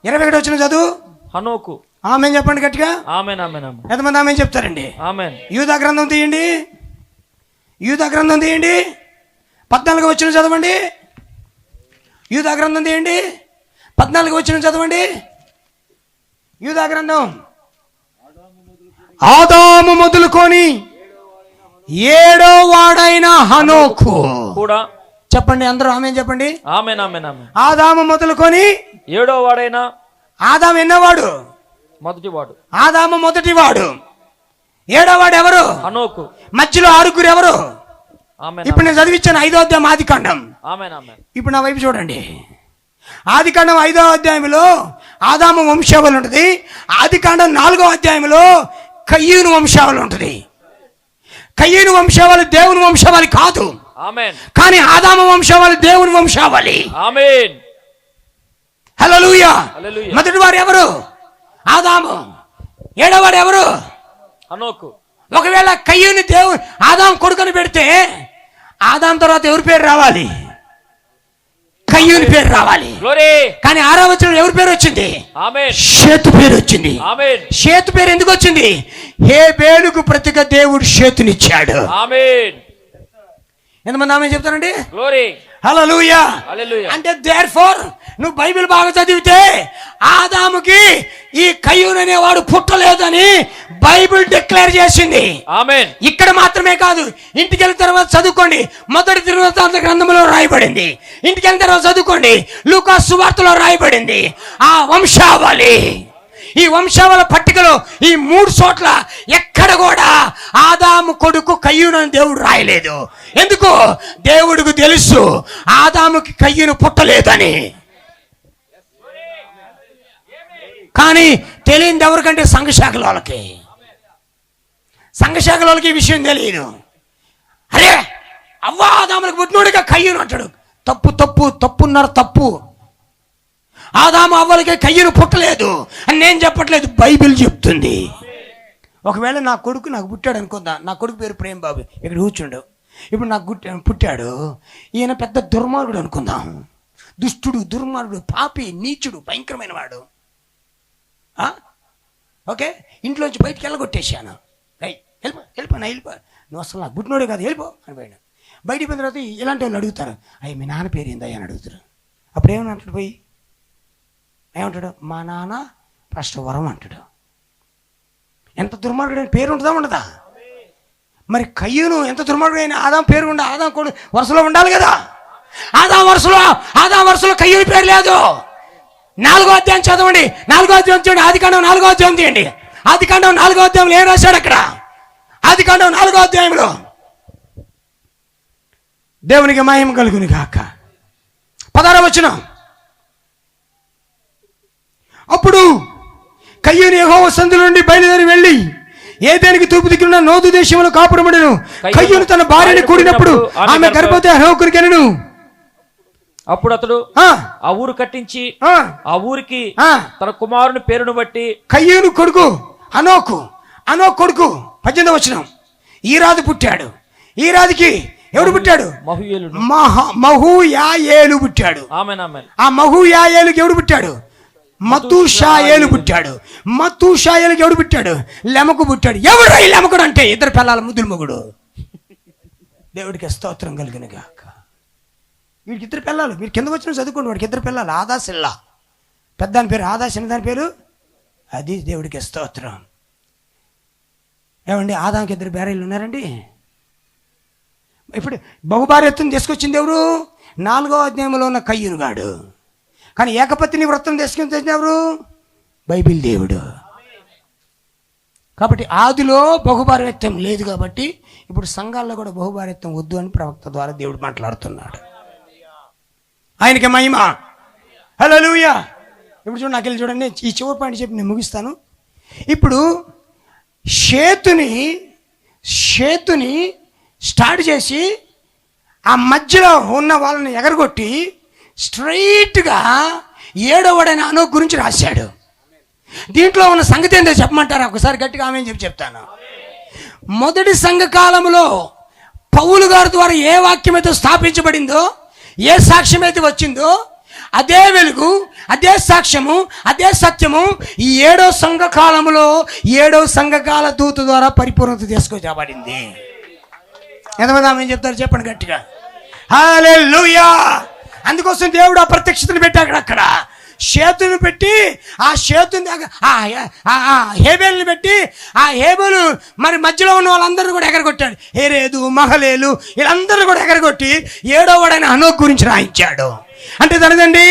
21వ వచనం చదువు హనోకు. ఆమేన్ చెప్పండి గట్టిగా. ఆమేన్. ఎంతమంది ఆమేన్ చెప్తారండి? ఆమేన్. యూదా గ్రంథం తీయండి. 14వ వచనం చదవండి. యూదా గ్రంథం తీయండి. 14వ వచనం చదవండి. యూదా గ్రంథం. ఆదాము మొదలుకొని 7వ వాడైన హనోకు కూడా. చెప్పండి అందరూ ఆమేన్ చెప్పండి. ఆమేన్. ఆదాము మొదలుకొని 7వ వాడైన. ఆదాము ఎన్నోవాడు? మొదటివాడు. ఆదాము మొదటివాడు. 7వ వాడు ఎవరు? హనోకు. మధ్యలో 6 ఎవరు? ఆమేన్. ఇప్పుడు నేను చదివించాను 5వ అధ్యాయం ఆదికాండం. ఆమేన్. ఇప్పుడు నా వైపు చూడండి. ఆదికాండం 5వ అధ్యాయంలో ఆదాము వంశావళి ఉంటుంది. ఆదికాండం 4వ అధ్యాయంలో కయ్యూను వంశావళి ఉంటుంది. కయ్యూను వంశావళి దేవుని వంశావళి కాదు. ఆమేన్. కానీ ఆదాము వంశావళి దేవుని వంశావళి. ఆమేన్. హల్లెలూయా. మొదటి వారు ఎవరు? ఆదాము. 7వ వాడు ఎవరు? హనోకు. ఒకవేళ కయ్యూని దేవుడు ఆదాము కొడుకుని పెడితే ఆదాం తర్వాత ఎవరి పేరు రావాలి? కయ్యూని పేరు రావాలి. కానీ 6వ వచనంలో ఎవరి పేరు వచ్చింది? షేతు పేరు వచ్చింది. షేతు పేరు ఎందుకు వచ్చింది? హేబేలుకు ప్రతిగా దేవుడు షేతునిచ్చాడు. ఎంతమంది ఆమె చెప్తానండి? హల్లెలూయా. అంటే దేర్ఫోర్ నువ్వు బైబిల్ బాగా చదివితే ఆదాముకి ఈ కయ్యూను అనేవాడు పుట్టలేదని బైబిల్ డిక్లేర్ చేసింది. ఆమేన్. ఇక్కడ మాత్రమే కాదు, ఇంటికి వెళ్ళిన తర్వాత చదువుకోండి. మొదటి దినవృత్తాంత గ్రంథంలో రాయబడింది. ఇంటికి వెళ్ళిన తర్వాత చదువుకోండి, లూకా సువార్తలో రాయబడింది. ఆ వంశావళి, ఈ వంశావళి పట్టికలో ఈ 3 చోట్ల ఎక్కడ కూడా ఆదాము కొడుకు కయ్యూను అని దేవుడు రాయలేదు. ఎందుకు? దేవుడికి తెలుసు ఆదాముకి కయ్యూను పుట్టలేదని. కానీ తెలియదు ఎవరికంటే సంఘశాఖల వాళ్ళకి. సంఘశాఖల వాళ్ళకి ఈ విషయం తెలియదు. అరే అవ్వ ఆదాములకు పుట్టినోడిగా కయ్యూను అంటాడు. తప్పున్నారు. తప్పు. ఆదాము అవ్వలకి కయ్యూను పుట్టలేదు అని నేను చెప్పట్లేదు, బైబిల్ చెప్తుంది. ఒకవేళ నా కొడుకు నాకు పుట్టాడు అనుకుందా, నా కొడుకు పేరు ప్రేమ్ బాబు, ఇక్కడ కూర్చుండు. ఇప్పుడు నాకు పుట్టాడు, ఈయన పెద్ద దుర్మార్గుడు అనుకుందాం. దుష్టుడు, దుర్మార్గుడు, పాపి, నీచుడు, భయంకరమైన వాడు. ఓకే, ఇంట్లోంచి బయటికి వెళ్ళగొట్టేశాను. వెళ్ళిపో నువ్వు అసలు నాకు పుట్టినోడే కాదు, వెళ్ళిపో అని పోయాడు. బయటికి పోయిన తర్వాత ఇలాంటి వాళ్ళు అడుగుతారు, అయ్యి మీ నాన్న పేరు ఏందయ్యా అని అడుగుతారు. అప్పుడు ఏమని అంటాడు? పోయి ఏమంటాడు? మా నాన్న ప్రష్టవరం అంటాడు. ఎంత దుర్మార్గుడైన పేరు ఉంటుందా ఉండదా? మరి కయ్యూను ఎంత దుర్మార్గుడైన ఆదాం పేరు ఉండాలి, ఆదాం కూడా వరుసలో ఉండాలి కదా. ఆదాం వరుసలో కయ్యూని పేరు లేదు. 4వ అధ్యాయం చదవండి. 4వ అధ్యాయం చూడండి. ఆదికాండం 4వ అధ్యాయం తీయండి. ఆదికాండం 4వ అధ్యాయంలో ఏం రాశాడు అక్కడ? ఆదికాండం 4వ అధ్యాయంలో దేవునికి మహిమ కలుగును గాక. 16వ వచనం. అప్పుడు కయ్యూను యెహోవా సన్నిధి నుండి బయలుదేరి వెళ్ళి ఏదేనికి తూర్పు దిక్కున నోదు దేశంలో కాపురమడెను. కయ్యూను తన భార్యని కూడినప్పుడు ఆమె గర్భవతి హనోకుని కనెను. అప్పుడు అతడు ఆ ఊరు కట్టించి ఆ ఊరికి తన కుమారుని పేరును బట్టి కయ్యూను కొడుకు హనోకు కొడుకు 18వ వచనం ఈరాదు పుట్టాడు. ఈరాదుకి ఎవడు పుట్టాడు? మహూయాయేలు పుట్టాడు. ఆ మహూయాయేలుకి ఎవడు పుట్టాడు? మతూషాయేలు పుట్టాడు. మతూషాయేలుకి ఎవడు పుట్టాడు? లెమకు పుట్టాడు. ఎవడు ఈ లెమకుడు అంటే? 2 పిల్లల ముద్దుల మొగుడు. దేవుడికి స్తోత్రం కలిగిన గాక. వీడికి 2 పిల్లలు. మీరు కిందకు వచ్చిన చదువుకోండి. వాడికి 2 పిల్లలు, ఆదాసిల్లా. పెద్దాని పేరు ఆదా, చిన్నదాని పేరు అది. దేవుడికి స్తోత్రం. ఏమండి, ఆదాంకి 2 భార్యలు ఉన్నారండి. ఇప్పుడు బహుభార్యత్వం తీసుకొచ్చింది ఎవరు? 4వ అధ్యాయంలో ఉన్న కయ్యూను గాడు. కానీ ఏకపత్ని వ్రతం తీసుకుని తెచ్చిన ఎవరు? బైబిల్ దేవుడు. కాబట్టి ఆదిలో బహుభార్యత్వం లేదు కాబట్టి ఇప్పుడు సంఘాల్లో కూడా బహుభార్యత్వం వద్దు అని ప్రవక్త ద్వారా దేవుడు మాట్లాడుతున్నాడు. ఆయనకి మహిమ. హల్లెలూయా. ఇప్పుడు చూడండి, నాకెళ్ళి చూడండి, ఈ చివరి పాయింట్ చెప్పి నేను ముగిస్తాను. ఇప్పుడు షేతుని స్టార్ట్ చేసి ఆ మధ్యలో ఉన్న వాళ్ళని ఎగరగొట్టి స్ట్రైట్గా 7వ వాడైన హనోకు గురించి రాశాడు. దీంట్లో ఉన్న సంగతి ఏంటో చెప్పమంటారా? ఒకసారి గట్టిగా ఆమె చెప్పి చెప్తాను. మొదటి సంఘకాలంలో పౌలు గారి ద్వారా ఏ వాక్యం అయితే స్థాపించబడిందో, ఏ సాక్ష్యం అయితే వచ్చిందో, అదే వెలుగు, అదే సాక్ష్యము, అదే సత్యము ఈ 7వ సంఘకాలంలో 7వ సంఘకాల దూత ద్వారా పరిపూర్ణత తీసుకొచ్చబడింది. ఎంతమంది ఆమె చెప్తారు? చెప్పండి గట్టిగా. హల్లెలూయా. అందుకోసం దేవుడు ఆ ప్రత్యక్షతను పెట్టాడు. అక్కడ చేతుని పెట్టి ఆ చేతుని హేబేలుని పెట్టి ఆ హేబేలు మరి మధ్యలో ఉన్న వాళ్ళందరూ కూడా ఎగరగొట్టాడు. హేరేదు, మహలేలు వీళ్ళందరూ కూడా ఎగరగొట్టి 7వ వాడైన హనోకు గురించి రాయించాడు. అంటే తనదండి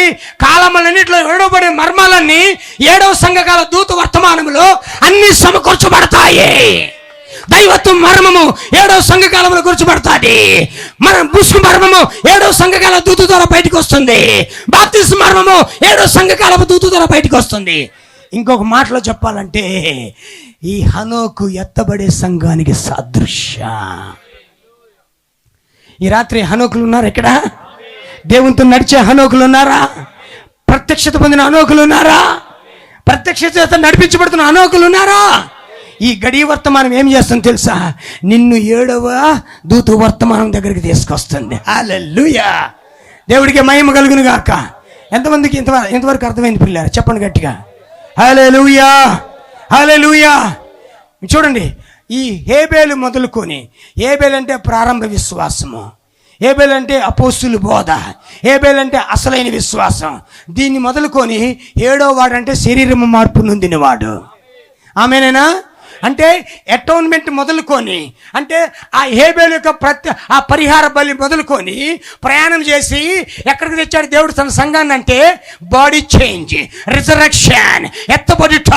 కాలములన్నింటిలో విడవబడిన మర్మాలన్నీ 7వ సంఘకాల దూత వర్తమానంలో అన్ని సమకూర్చబడతాయి. దైవత్వం మర్మము 7వ సంఘకాలంలో కూర్చోబడతాది. మన ముసుగు మర్మము 7వ సంఘకాల దూత ద్వారా బయటకు వస్తుంది. బాప్తిస్మ మర్మము 7వ సంఘకాల దూత ద్వారా బయటకు వస్తుంది. ఇంకొక మాటలో చెప్పాలంటే ఈ హనోకు ఎత్తబడే సంఘానికి సాదృశ్య. ఈ రాత్రి హనోకులు ఉన్నారు ఇక్కడ. దేవునితో నడిచే హనోకులు ఉన్నారా? ప్రత్యక్షత పొందిన హనోకులు ఉన్నారా? ప్రత్యక్షత నడిపించబడుతున్న హనోకులు ఉన్నారా? ఈ గడి వర్తమానం ఏం చేస్తుంది తెలుసా? నిన్ను 7వ దూత వర్తమానం దగ్గరికి తీసుకొస్తుంది. హల్లెలూయా. దేవుడికి మహిమ కలుగును గాక. ఎంతమందికి ఇంతవరకు అర్థమైంది పిల్లారా? చెప్పండి గట్టిగా. హల్లెలూయా, హల్లెలూయా. చూడండి, ఈ హేబేలు మొదలుకొని, హేబేలు అంటే ప్రారంభ విశ్వాసము, హేబేలు అంటే అపోస్తుల బోధ, హేబేలు అంటే అసలైన విశ్వాసం. దీన్ని మొదలుకొని 7వ వాడు అంటే శరీరము మార్పు నొందినవాడు. ఆమేనేనా? అంటే అటోన్మెంట్ మొదలుకొని, అంటే ఆ హేబేలు యొక్క ఆ పరిహార బలి మొదలుకొని ప్రయాణం చేసి ఎక్కడికి తెచ్చాడు దేవుడు తన సంఘాన్ని? అంటే బాడీ చేంజ్, రిజరక్షన్, ఎత్తబడుట,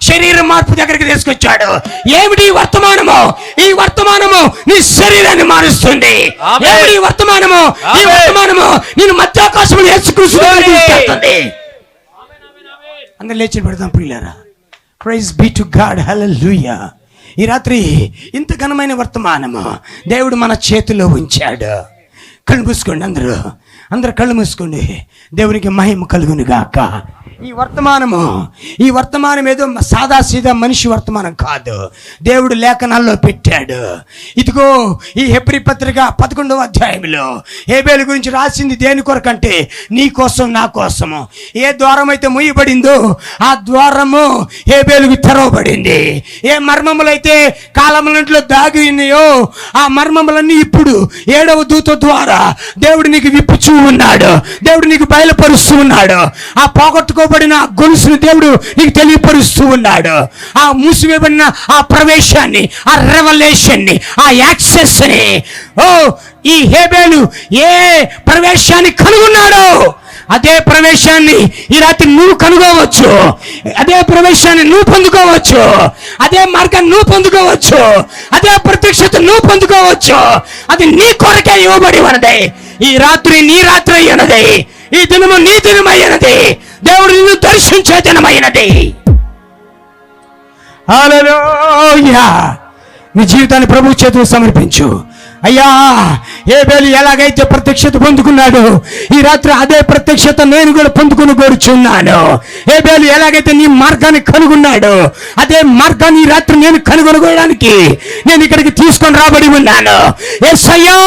శరీర మార్పు దగ్గరికి తీసుకొచ్చాడు. ఏమిటి ఈ వర్తమానము? ఈ వర్తమానము నీ శరీరాన్ని మారుస్తుంది. ఏమిటి ఈ వర్తమానము? ఈ వర్తమానము నేను మధ్యాకాశంలో తీసుకెళ్తుంది. అందరూ లేచి పెడదాం ప్రియులారా. Praise be to God. Hallelujah. ఈ రాత్రి ఇంత ఘనమైన వర్తమానము దేవుడు మన చేతిలో ఉంచాడు. కళ్ళు మూసుకోండి, అందరూ కళ్ళు మూసుకోండి. దేవునికి మహిమ కలుగును గాక. ఈ వర్తమానం ఏదో సాదా సీదా మనిషి వర్తమానం కాదు. దేవుడు లేఖనాల్లో పెట్టాడు. ఇదిగో ఈ హెబ్రీ పత్రిక 11వ అధ్యాయంలో హేబేలు గురించి రాసింది దేని కొరకంటే నీ కోసం, నా కోసము. ఏ ద్వారం అయితే మూయబడిందో ఆ ద్వారము హేబేలుకు తెరవబడింది. ఏ మర్మములైతే కాలములంట్లో దాగి ఉన్నాయో ఆ మర్మములన్నీ ఇప్పుడు 7వ దూత ద్వారా దేవుడు నీకు విప్పుచూ ఉన్నాడు. దేవుడు నీకు బయలుపరుస్తూ ఉన్నాడు. ఆ పోగొట్టుకోబడిన గొలుసును దేవుడు నీకు తెలియపరుస్తూ ఉన్నాడు. ఆ మూసివేయబడిన ఆ ప్రవేశాన్ని, ఆ రెవల్యూషన్ని, ఆ యాక్సెస్ ని ఈ హేబేలు ఏ ప్రవేశాన్ని కనుగొన్నాడో అదే ప్రవేశాన్ని ఈ రాత్రి నువ్వు కనుగోవచ్చు. అదే ప్రవేశాన్ని నువ్వు పొందుకోవచ్చు. అదే మార్గాన్ని నువ్వు పొందుకోవచ్చు. అదే ప్రత్యక్షత నువ్వు పొందుకోవచ్చు. అది నీ కొరకే ఇవ్వబడి ఉన్నది. ఈ రాత్రి నీ రాత్రి అయ్యినది. ఈ దినము నీ దినమైనది. దేవుడు నిన్ను దర్శించే దినమైనది. హల్లెలూయా. నీ జీవితాన్ని ప్రభు చేతులు సమర్పించు. అయ్యా, హేబేలు ఎలాగైతే ప్రత్యక్షత పొందుకున్నాడు ఈ రాత్రి అదే ప్రత్యక్షత నేను కూడా పొందుకుని కోరుచున్నాను. హేబేలు ఎలాగైతే నీ మార్గాన్ని కనుగొన్నాడు అదే మార్గాన్ని ఈ రాత్రి నేను కనుగొనడానికి నేను ఇక్కడికి తీసుకొని రాబడి ఉన్నాను. యేసయ్యా,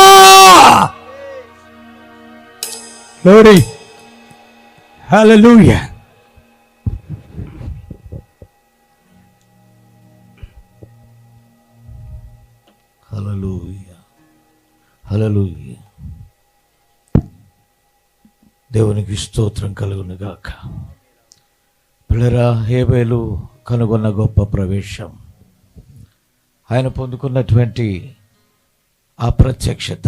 గ్లోరీ, హల్లెలూయా. హల్లెలూయా, హల్లెలూయా. దేవునికి స్తోత్రం కలుగును గాక. పిల్లరా, హేబేలు కనుగొన్న గొప్ప ప్రవేశం, ఆయన పొందుకున్నటువంటి ఆ ప్రత్యక్షత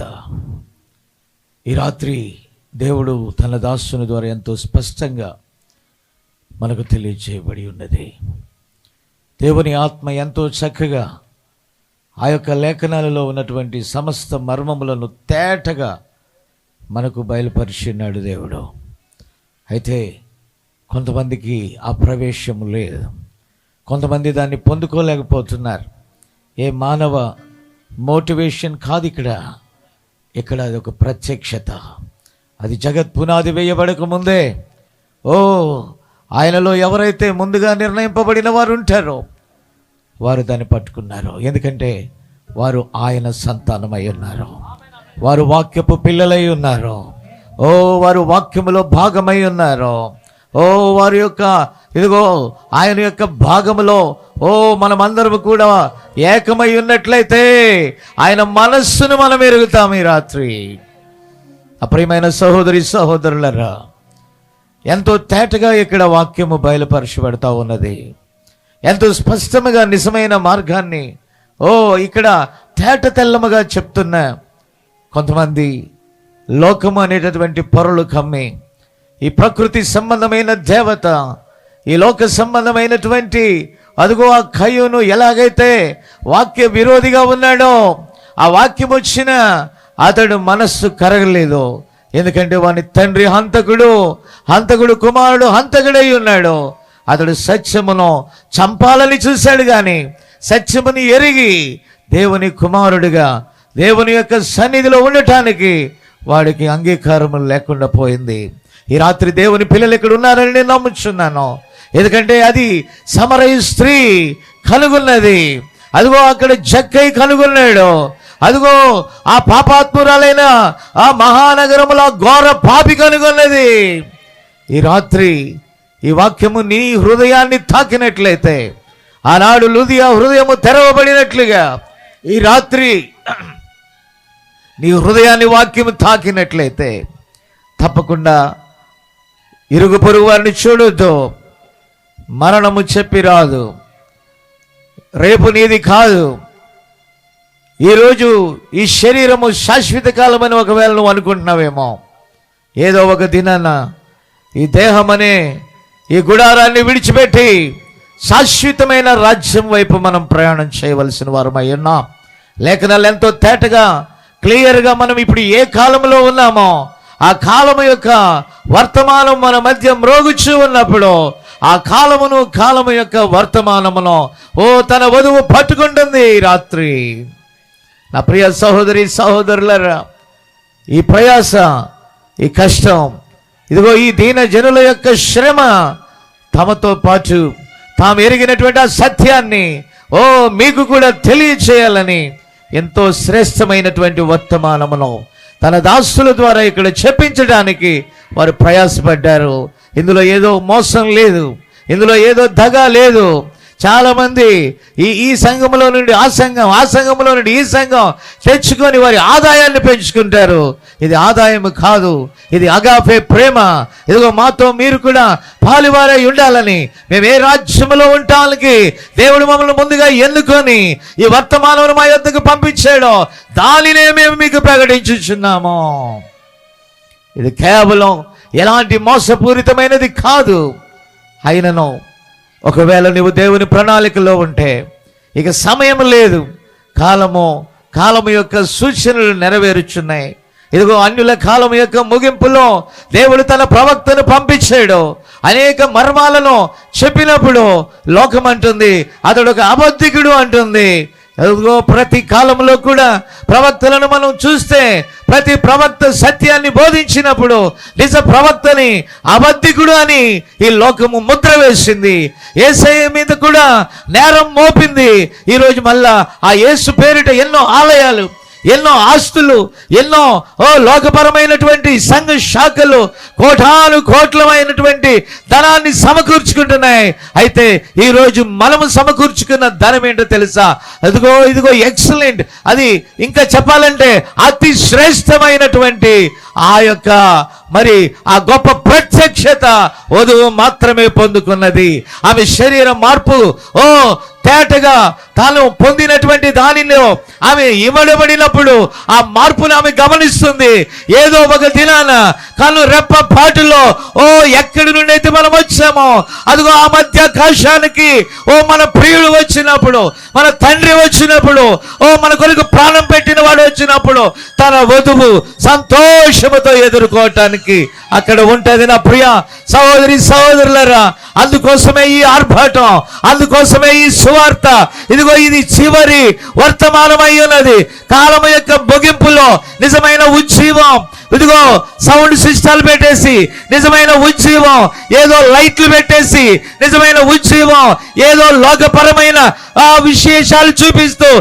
ఈ రాత్రి దేవుడు తన దాసుని ద్వారా ఎంతో స్పష్టంగా మనకు తెలియజేయబడి ఉన్నది. దేవుని ఆత్మ ఎంతో చక్కగా ఆ యొక్క లేఖనాలలో ఉన్నటువంటి సమస్త మర్మములను తేటగా మనకు బయలుపరిచినాడు దేవుడు. అయితే కొంతమందికి ఆ ప్రవేశం లేదు. కొంతమంది దాన్ని పొందుకోలేకపోతున్నారు. ఏ మానవ మోటివేషన్ కాదు ఇక్కడ అది ఒక ప్రత్యక్షత. అది జగత్ పునాది వేయబడక ముందే ఆయనలో ఎవరైతే ముందుగా నిర్ణయింపబడిన వారు ఉంటారో వారు దాన్ని పట్టుకున్నారు. ఎందుకంటే వారు ఆయన సంతానమై ఉన్నారు, వారు వాక్యపు పిల్లలై ఉన్నారు, ఓ వారు వాక్యములో భాగమై ఉన్నారు, ఓ వారి యొక్క ఇదిగో ఆయన యొక్క భాగములో ఓ మనమందరం కూడా ఏకమై ఉన్నట్లయితే ఆయన మనస్సును మనం ఎరుగుతాం. ఈ రాత్రి అప్రియమైన సహోదరి సహోదరులరా, ఎంతో తేటగా ఇక్కడ వాక్యము బయలుపరచబడతా ఉన్నది. ఎంతో స్పష్టముగా నిజమైన మార్గాన్ని ఇక్కడ తేట తెల్లముగా చెప్తున్న కొంతమంది లోకము అనేటటువంటి పొరలు కమ్మి ఈ ప్రకృతి సంబంధమైన దేవత, ఈ లోక సంబంధమైనటువంటి అదిగో ఆ కయ్యూను ఎలాగైతే వాక్య విరోధిగా ఉన్నాడో, ఆ వాక్యం వచ్చిన అతడు మనస్సు కరగలేదు. ఎందుకంటే వాని తండ్రి హంతకుడు కుమారుడు హంతకుడై ఉన్నాడు. అతడు సత్యమును చంపాలని చూశాడు, కానీ సత్యముని ఎరిగి దేవుని కుమారుడిగా దేవుని యొక్క సన్నిధిలో ఉండటానికి వాడికి అంగీకారం లేకుండా పోయింది. ఈ రాత్రి దేవుని పిల్లలు ఇక్కడ ఉన్నారని నేను నమ్ముచున్నాను. ఎందుకంటే అది సమరయ స్త్రీ కనుగొన్నది. అదిగో అక్కడ జక్కై కనుగొన్నాడు. అదిగో ఆ పాపాత్మురాలైన ఆ మహానగరములో ఘోర పాపి కనుగొన్నది. ఈ రాత్రి ఈ వాక్యము నీ హృదయాన్ని తాకినట్లయితే, ఆనాడు లూదియా హృదయము తెరవబడినట్లుగా ఈ రాత్రి నీ హృదయాన్ని వాక్యము తాకినట్లయితే తప్పకుండా ఇరుగు పొరుగు వారిని చూడొద్దు. మరణము చెప్పి రాదు, రేపు నీది కాదు. ఈరోజు ఈ శరీరము శాశ్వత కాలమని ఒకవేళ నువ్వు అనుకుంటున్నావేమో, ఏదో ఒక దినాన ఈ దేహం అనే ఈ గుడారాన్ని విడిచిపెట్టి శాశ్వతమైన రాజ్యం వైపు మనం ప్రయాణం చేయవలసిన వారమై ఉన్నాం. లేఖనాలు ఎంతో తేటగా క్లియర్గా మనం ఇప్పుడు ఏ కాలంలో ఉన్నామో ఆ కాలము యొక్క వర్తమానం మన మధ్య మ్రోగుచూ ఉన్నప్పుడు ఆ కాలము యొక్క వర్తమానమును తన వధువు పట్టుకుంటుంది. ఈ రాత్రి నా ప్రియ సహోదరి సహోదరులరా, ఈ ప్రయాస, ఈ కష్టం, ఇదిగో ఈ దీన జనుల యొక్క శ్రమ తమతో పాటు తాము ఎరిగినటువంటి ఆ సత్యాన్ని మీకు కూడా తెలియచేయాలని ఎంతో శ్రేష్టమైనటువంటి వర్తమానమును తన దాసుల ద్వారా ఇక్కడ చెప్పించడానికి వారు ప్రయాసపడ్డారు. ఇందులో ఏదో మోసం లేదు, ఇందులో ఏదో దగా లేదు. చాలా మంది ఈ సంఘంలో నుండి ఆ సంఘం, ఆ సంఘంలో నుండి ఈ సంఘం తెచ్చుకొని వారి ఆదాయాన్ని పెంచుకుంటారు. ఇది ఆదాయం కాదు, ఇది అగాపే ప్రేమ. ఇదిగో మాతో మీరు కూడా పాలువారై ఉండాలని, మేము ఏ రాజ్యంలో ఉండటానికి దేవుడు మమ్మల్ని ముందుగా ఎన్నుకొని ఈ వర్తమానం మా యొద్దకు పంపించాడో దానినే మేము మీకు ప్రకటించుచున్నాము. ఇది కేవలం ఎలాంటి మోసపూరితమైనది కాదు. అయినను ఒకవేళ నువ్వు దేవుని ప్రణాళికలో ఉంటే ఇక సమయం లేదు. కాలము యొక్క సూచనలు నెరవేరుచున్నాయి. ఇదిగో అన్యుల కాలం యొక్క ముగింపులో దేవుడు తన ప్రవక్తను పంపించాడు. అనేక మర్మాలను చెప్పినప్పుడు లోకం అంటుంది అతడు ఒక అబద్ధికుడు అంటుంది. అదిగో ప్రతి కాలంలో కూడా ప్రవక్తలను మనం చూస్తే ప్రతి ప్రవక్త సత్యాన్ని బోధించినప్పుడు నిజ ప్రవక్తని అబద్ధికుడు అని ఈ లోకము ముద్ర వేసింది. యేసయ్య మీద కూడా నేరం మోపింది. ఈరోజు మళ్ళా ఆ యేసు పేరిట ఎన్నో ఆలయాలు, ఎన్నో ఆస్తులు, ఎన్నో లోకపరమైనటువంటి సంఘ శాఖలు కోట్లమైనటువంటి ధనాన్ని సమకూర్చుకుంటున్నాయి. అయితే ఈరోజు మనము సమకూర్చుకున్న ధనం ఏంటో తెలుసా? ఇదిగో ఎక్సలెంట్, అది ఇంకా చెప్పాలంటే అతి శ్రేష్టమైనటువంటి ఆ యొక్క మరి ఆ గొప్ప ప్రత్యక్షత వధువు మాత్రమే పొందుకున్నది. ఆమె శరీర మార్పు తేటగా తాను పొందినటువంటి దానిలో ఆమె ఇవ్వబడినప్పుడు ఆ మార్పును ఆమె గమనిస్తుంది. ఏదో ఒక దినాన కను రెప్ప పాటులో ఎక్కడి నుండి అయితే మనం వచ్చామో అదిగో ఆ మధ్య కాశానికి మన ప్రియుడు వచ్చినప్పుడు, మన తండ్రి వచ్చినప్పుడు, మన కొరకు ప్రాణం పెట్టిన వాడు వచ్చినప్పుడు తన వధువు సంతోషముతో ఎదుర్కోవటానికి అక్కడ ఉంటది. నా ప్రియ సహోదరి సహోదరులరా, అందుకోసమే ఈ ఆర్భాటం, అందుకోసమే ఈ సువార్త. ఇదిగో ఇది చివరి వర్తమానమై ఉన్నది. కాలము యొక్క ముగింపులో నిజమైన ఉజ్జీవం, ఇదిగో సౌండ్ సిస్టాలు పెట్టేసి నిజమైన ఉజ్జీవం, ఏదో లైట్లు పెట్టేసి నిజమైన ఉజ్జీవం, ఏదో లోకపరమైన ఆ విశేషాలు చూపిస్తూ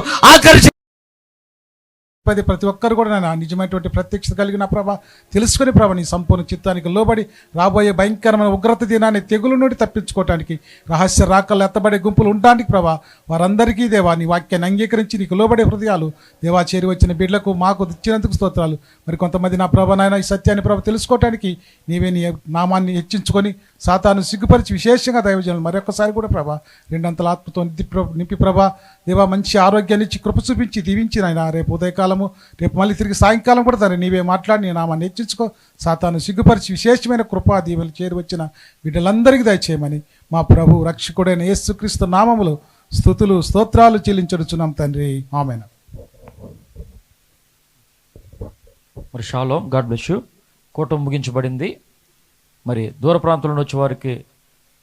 ప్రతి ఒక్కరు కూడా నా నిజమైనటువంటి ప్రత్యక్షత కలిగిన ప్రభా తెలుసుకుని ప్రభా నీ సంపూర్ణ చిత్తానికి లోబడి రాబోయే భయంకరమైన ఉగ్రత దినాన్ని తెగులు నుండి తప్పించుకోవటానికి, రహస్య రాకలు ఎత్తబడే గుంపులు ఉండడానికి ప్రభా వారందరికీ దేవా నీ వాక్యాన్ని అంగీకరించి నీకు లోబడే హృదయాలు దేవా చేరి వచ్చిన బిడ్డలకు మాకు ఇచ్చినందుకు స్తోత్రాలు. మరి కొంతమంది నా ప్రభా నాయన ఈ సత్యాన్ని ప్రభా తెలుసుకోవటానికి నీవే నీ నామాన్ని హెచ్చించుకొని సాతాను సిగ్గుపరిచి విశేషంగా దైవజనులు మరొకసారి కూడా ప్రభా రెండంతల ఆత్మతో నింపి ప్రభా దేవా మంచి ఆరోగ్యాన్ని ఇచ్చి కృప చూపించి దీవించి నాయన రేపు ఉదయకాలము రేపు మళ్ళీ తిరిగి సాయంకాలం కూడా దాన్ని నీవే మాట్లాడి నీ నామాన్ని హెచ్చించుకో. సాతాను సిగ్గుపరిచి విశేషమైన కృపా దీవెలు చేరి వచ్చిన బిడ్డలందరికీ దయచేయమని మా ప్రభు రక్షకుడైన యేసుక్రీస్తు నామములో స్తుతులు స్తోత్రాలు చెల్లించుచున్నాం తండ్రి, ఆమేన్. మరి షాలోమ్, గాడ్ బ్లెస్ యు. కూటం ముగించబడింది. మరి దూర ప్రాంతంలో వచ్చే వారికి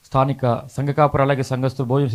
స్థానిక సంఘ కాపురు అలాగే సంఘస్థులు భోజనం